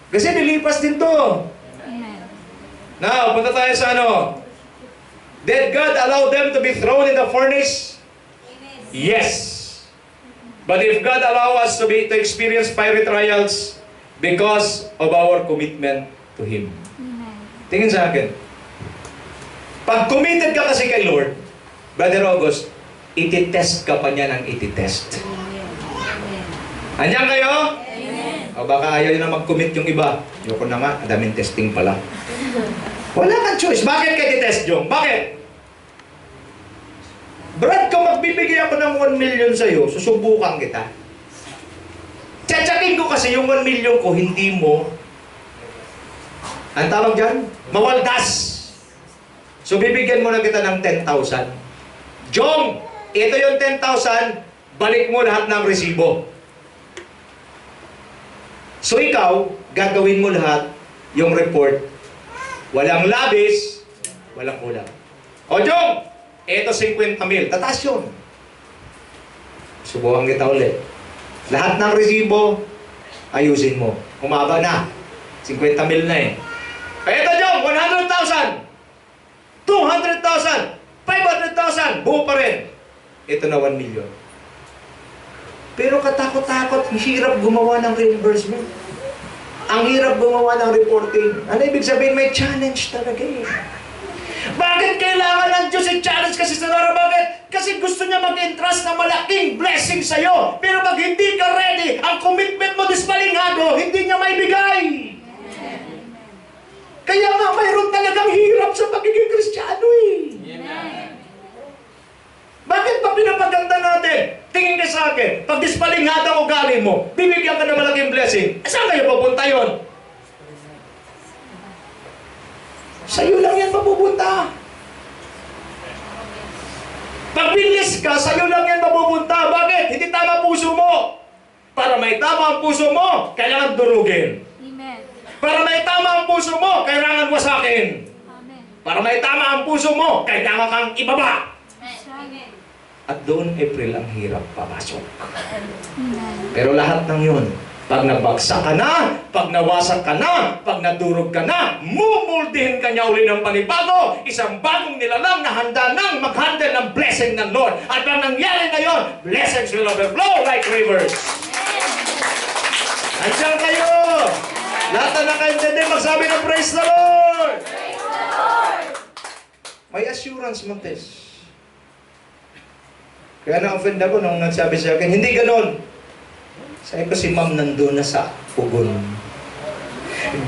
Kasi nilipas din to. Amen. Now, punta tayo sa ano. Did God allow them to be thrown in the furnace? Yes. But if God allow us to experience fiery trials because of our commitment to Him. Amen. Tingin sa akin. Pag committed ka kasi kay Lord, Brother August, ititest ka pa niya ng ititest. Andiyan kayo? Amen. O baka ayaw na mag-commit yung iba. Yoko na nga, daming testing pala. Wala kang choice. Bakit ka titest, Jong? Bakit? Brad, kung magbibigay ako ng 1 million sa'yo, susubukan kita. Tiyatsakin ko kasi yung 1 million ko, hindi mo, ang tawag dyan? Mawaldas. So, bibigyan mo na kita ng 10,000. Jong, ito yung 10,000, balik mo lahat ng resibo. So, ikaw, gagawin mo lahat yung report. Walang labis, walang kulang. O, Jong, ito 50,000. Tataas yun. Subukan kita ulit. Lahat ng resibo, ayusin mo. Umaba na. 50,000 na eh. Ito, Jong, 100,000. 200,000. 500,000. Buo pa rin. Ito na 1 million. Pero katakot-takot, hirap gumawa ng reimbursement. Ang hirap gumawa ng reporting. Ano ibig sabihin? May challenge talaga eh. Bakit kailangan ng Diyos i-challenge kasi sa Nara? Bakit? Kasi gusto niya mag-entrust na malaking blessing sa'yo. Pero pag hindi ka ready, ang commitment mo disbalingado, hindi niya maibigay. Kaya nga, mayroon talagang hirap sa pagiging Kristiyano eh. Bakit pa pinapaganda natin? Tingin ka sa akin, pag disbalingado ang ugali mo, bibigyan ka ng malaking blessing. Saan kayo pupunta yun? Sa'yo lang yan mapupunta. Pag bilis ka, sa'yo lang yan mapupunta. Bakit? Hindi tama puso mo. Para may tama ang puso mo, kailangan durugin. Amen. Para may tama ang puso mo, kailangan wasakin. Amen. Para may tama ang puso mo, kailangan kang ibaba. Amen. At doon, April, ang hirap papasok. Amen. Pero lahat ng yun, pag nabagsak ka na, pag nawasak ka na, pag nadurog ka na, mumuldihin ka niya uli ng panibago, isang bagong nilalang na handa nang mag-handle ng blessing ng Lord. At ang nangyari ngayon, blessings will overflow like rivers. Andiyan kayo! Lahat na nakaintindi, magsabi ng praise the Lord! May assurance, Montes. Kaya na-offend ako nung nagsabi sa akin, hindi ganon. Sabi ko si ma'am nandun na sa pugon.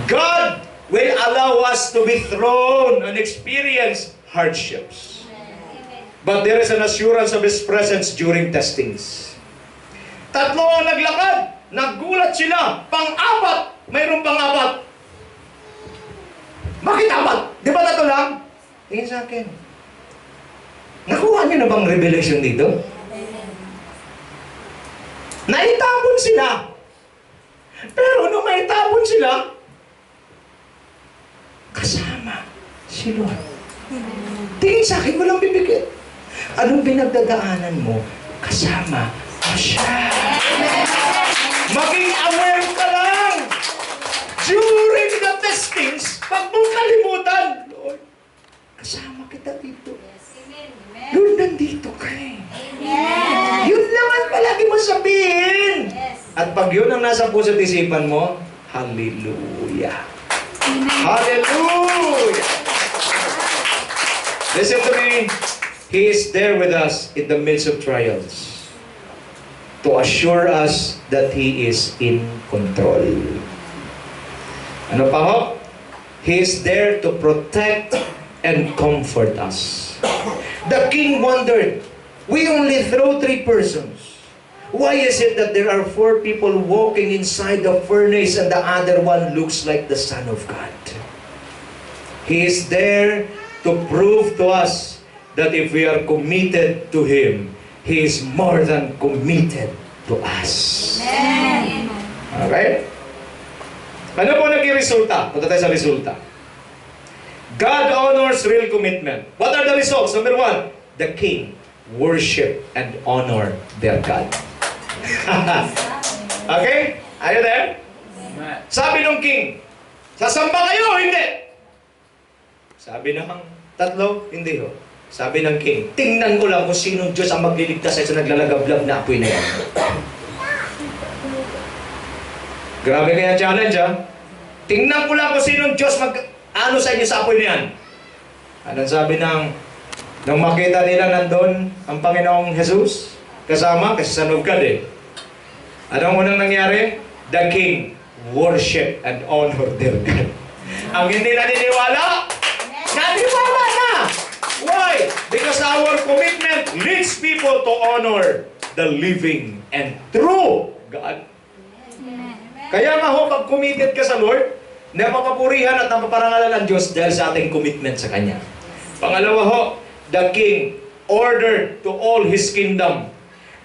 God will allow us to be thrown and experience hardships. But there is an assurance of His presence during testings. Tatlo ang naglakad. Nagulat sila. Pang-apat. Mayroong pang-apat. Bakit apat? Di ba tatlo lang? Tingin sa akin. Nakuha niyo na bang revelation dito? Naitapon sila. Pero nung maitapon sila, kasama si Lord. Tingin sa akin, walang bibigyan. Anong pinagdadaanan mo? Kasama mo siya. Maging aware ka lang. During the testings, pag mong kalimutan, Lord, kasama kita dito. Lord, nandito ka eh. Yun lang ang palagi mo sabihin. At pag yun ang nasa puso at isipan mo, hallelujah. Hallelujah. Listen to me. He is there with us in the midst of trials to assure us that He is in control. Ano pa ho? He is there to protect and comfort us. The king wondered, we only throw 3 persons. Why is it that there are 4 people walking inside the furnace and the other one looks like the Son of God? He is there to prove to us that if we are committed to Him, He is more than committed to us. Amen. Alright? Ano po naging resulta? Punta tayo sa resulta. God honors real commitment. What are the results? Number 1, the king worship and honor their God. Okay? Are you there? Sabi ng king, sasamba kayo, hindi. Sabi ng tatlo, hindi ho. Sabi ng king, tingnan ko lang kung sinong Diyos ang magliligtas sa naglalagablab na apoy na yan. Grabe kaya challenge, ha? Tingnan ko lang kung sinong Diyos ano sa inyo sa apoy na yan. Anong sabi nang makita nila nandun ang Panginoong Jesus kasama, kasi Son of God eh. Anong unang nangyari? The king worship and honor their God. Ang hindi naniniwala, naniwala na! Why? Because our commitment leads people to honor the living and true God. Kaya nga ho, pag committed ka sa Lord, napapapurihan at napaparangalan ang Diyos dahil sa ating commitment sa Kanya. Pangalawa ho, the king ordered to all his kingdom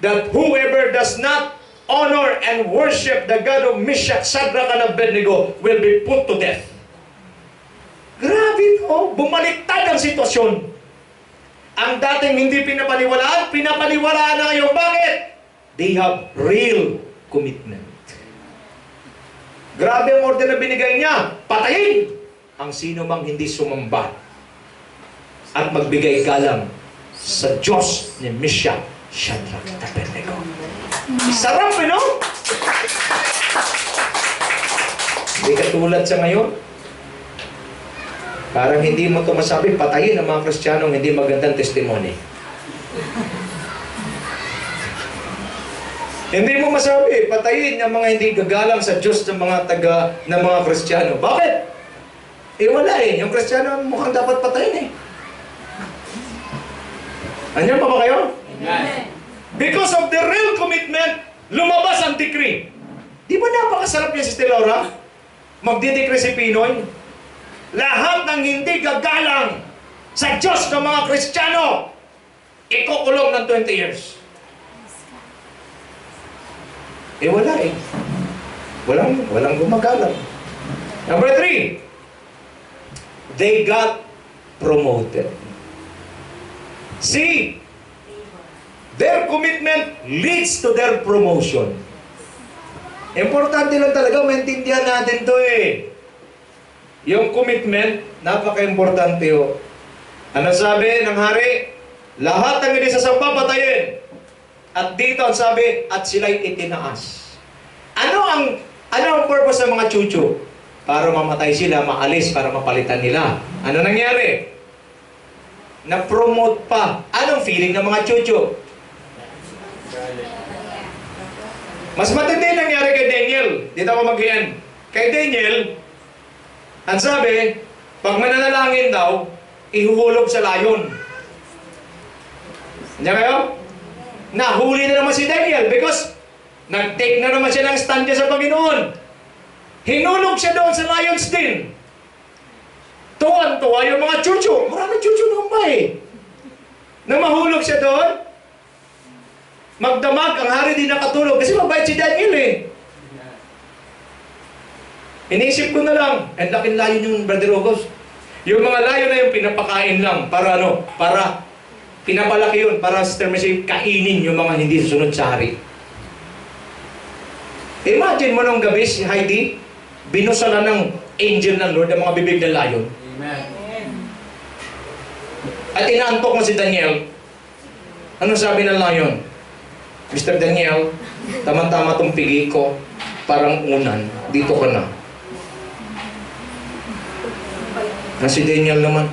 that whoever does not honor and worship the God of Meshach, Shadrach, and Abednego will be put to death. Grabe to, bumaliktad ang sitwasyon. Ang dating hindi pinapaniwalaan na ngayon. Bakit? They have real commitment. Grabe ang order na binigay niya. Patayin ang sino mang hindi sumamba at magbigay galang sa Diyos ni Meshach, Shadrach, at Abednego. Sarap, no? Hindi katulad sa ngayon. Parang hindi mo ito masabi, patayin ang mga Kristiyanong hindi magandang testimony. Hindi mo masabi, patayin ang mga hindi gagalang sa Diyos ng mga Kristiyano. Bakit? Eh wala eh. Yung Kristiyano mukhang dapat patayin eh. Andiyan pa ba kayo? Amen. Because of the real commitment, lumabas ang decree. Di ba napakasarap niya si Laura? Magdidecree si Pinoy. Lahat ng hindi gagalang sa Diyos ng mga Kristiyano, ikukulong ng 20 years. Eh wala eh. Walang gumagalang. Number 3, they got promoted. See, their commitment leads to their promotion. Importante lang talaga, maintindihan natin to eh. Yung commitment, napaka-importante oh. Ano sabi ng hari? Lahat ng hindi sasamba patayin. At dito ang sabi, at sila'y itinaas. Ano ang purpose ng mga chuchu? Para mamatay sila, maalis, para mapalitan nila. Ano nangyari? Na-promote pa. Anong feeling ng mga chuchu? Mas matindi nangyari kay Daniel. Dito ako mag-iyan. Kay Daniel, ang sabi, pag mananalangin daw, ihuhulog sa layon. Hindi kayo? Nahuli na naman si Daniel because nag-take na naman siya ng stand niya sa Panginoon. Hinulog siya doon sa lion's den. Tuwan-tuwa yung mga chuchu. Maraming chuchu naman ba eh. Nang mahulog siya doon, magdamag, ang hari din nakatulog. Kasi mabait si Daniel eh. Inisip ko na lang, ang laking layon yung Brother August. Yung mga layon na yung pinapakain lang. Para ano? Para pinapalaki yun. Para sa termasi, kainin yung mga hindi susunod sa hari. Imagine mo nung gabi si Heidi, binusalan ng angel ng Lord ang mga bibig ng layon. Amen. At inaantok mo si Daniel. Ano sabi ng layon? Mr. Daniel, tama-tama tong pigi ko, parang unan, dito ka na. Na si Daniel naman,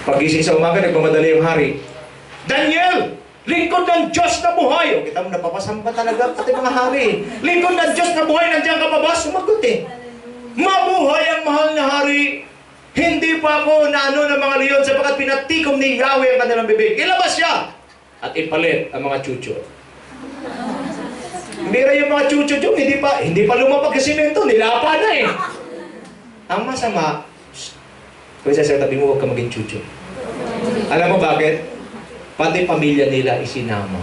pagising sa umaga, nagmamadali yung hari. Daniel! Lingkod ng Diyos na buhay! O, kita mo, napapasamba talaga pati mga hari. Lingkod ng Diyos na buhay, nandiyan ka pa ba? Sumagot eh. Mabuhay ang mahal na hari. Hindi pa ako naano ng mga leon sapagkat pinatikom ni Yahweh ang kanilang bibig. Ilabas siya! At ipalit ang mga chucho. Mira yung mga chucho dyan, hindi pa lumapag sa simento, nilapa na eh. Ang masama, kaya sa tabi mo, huwag ka maging chucho. Alam mo bakit? Pati pamilya nila isinama.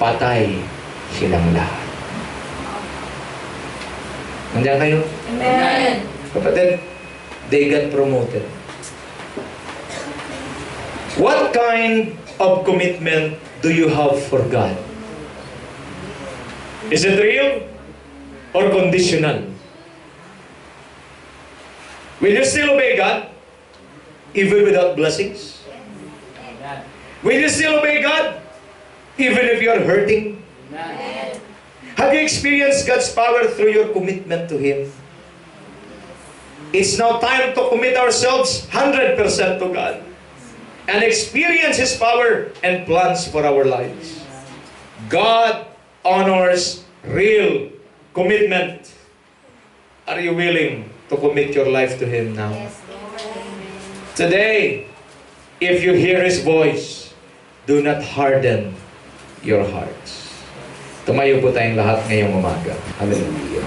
Patay silang lahat. Nandiyan kayo? Amen. Kapatid, they got promoted. What kind of commitment do you have for God? Is it real or conditional? Will you still obey God even without blessings? Will you still obey God even if you are hurting? Have you experienced God's power through your commitment to Him? It's now time to commit ourselves 100% to God and experience His power and plans for our lives. God honors real commitment. Are you willing to commit your life to Him now? Today, if you hear His voice, do not harden your hearts. Tumayo po tayong lahat ngayong umaga. Hallelujah.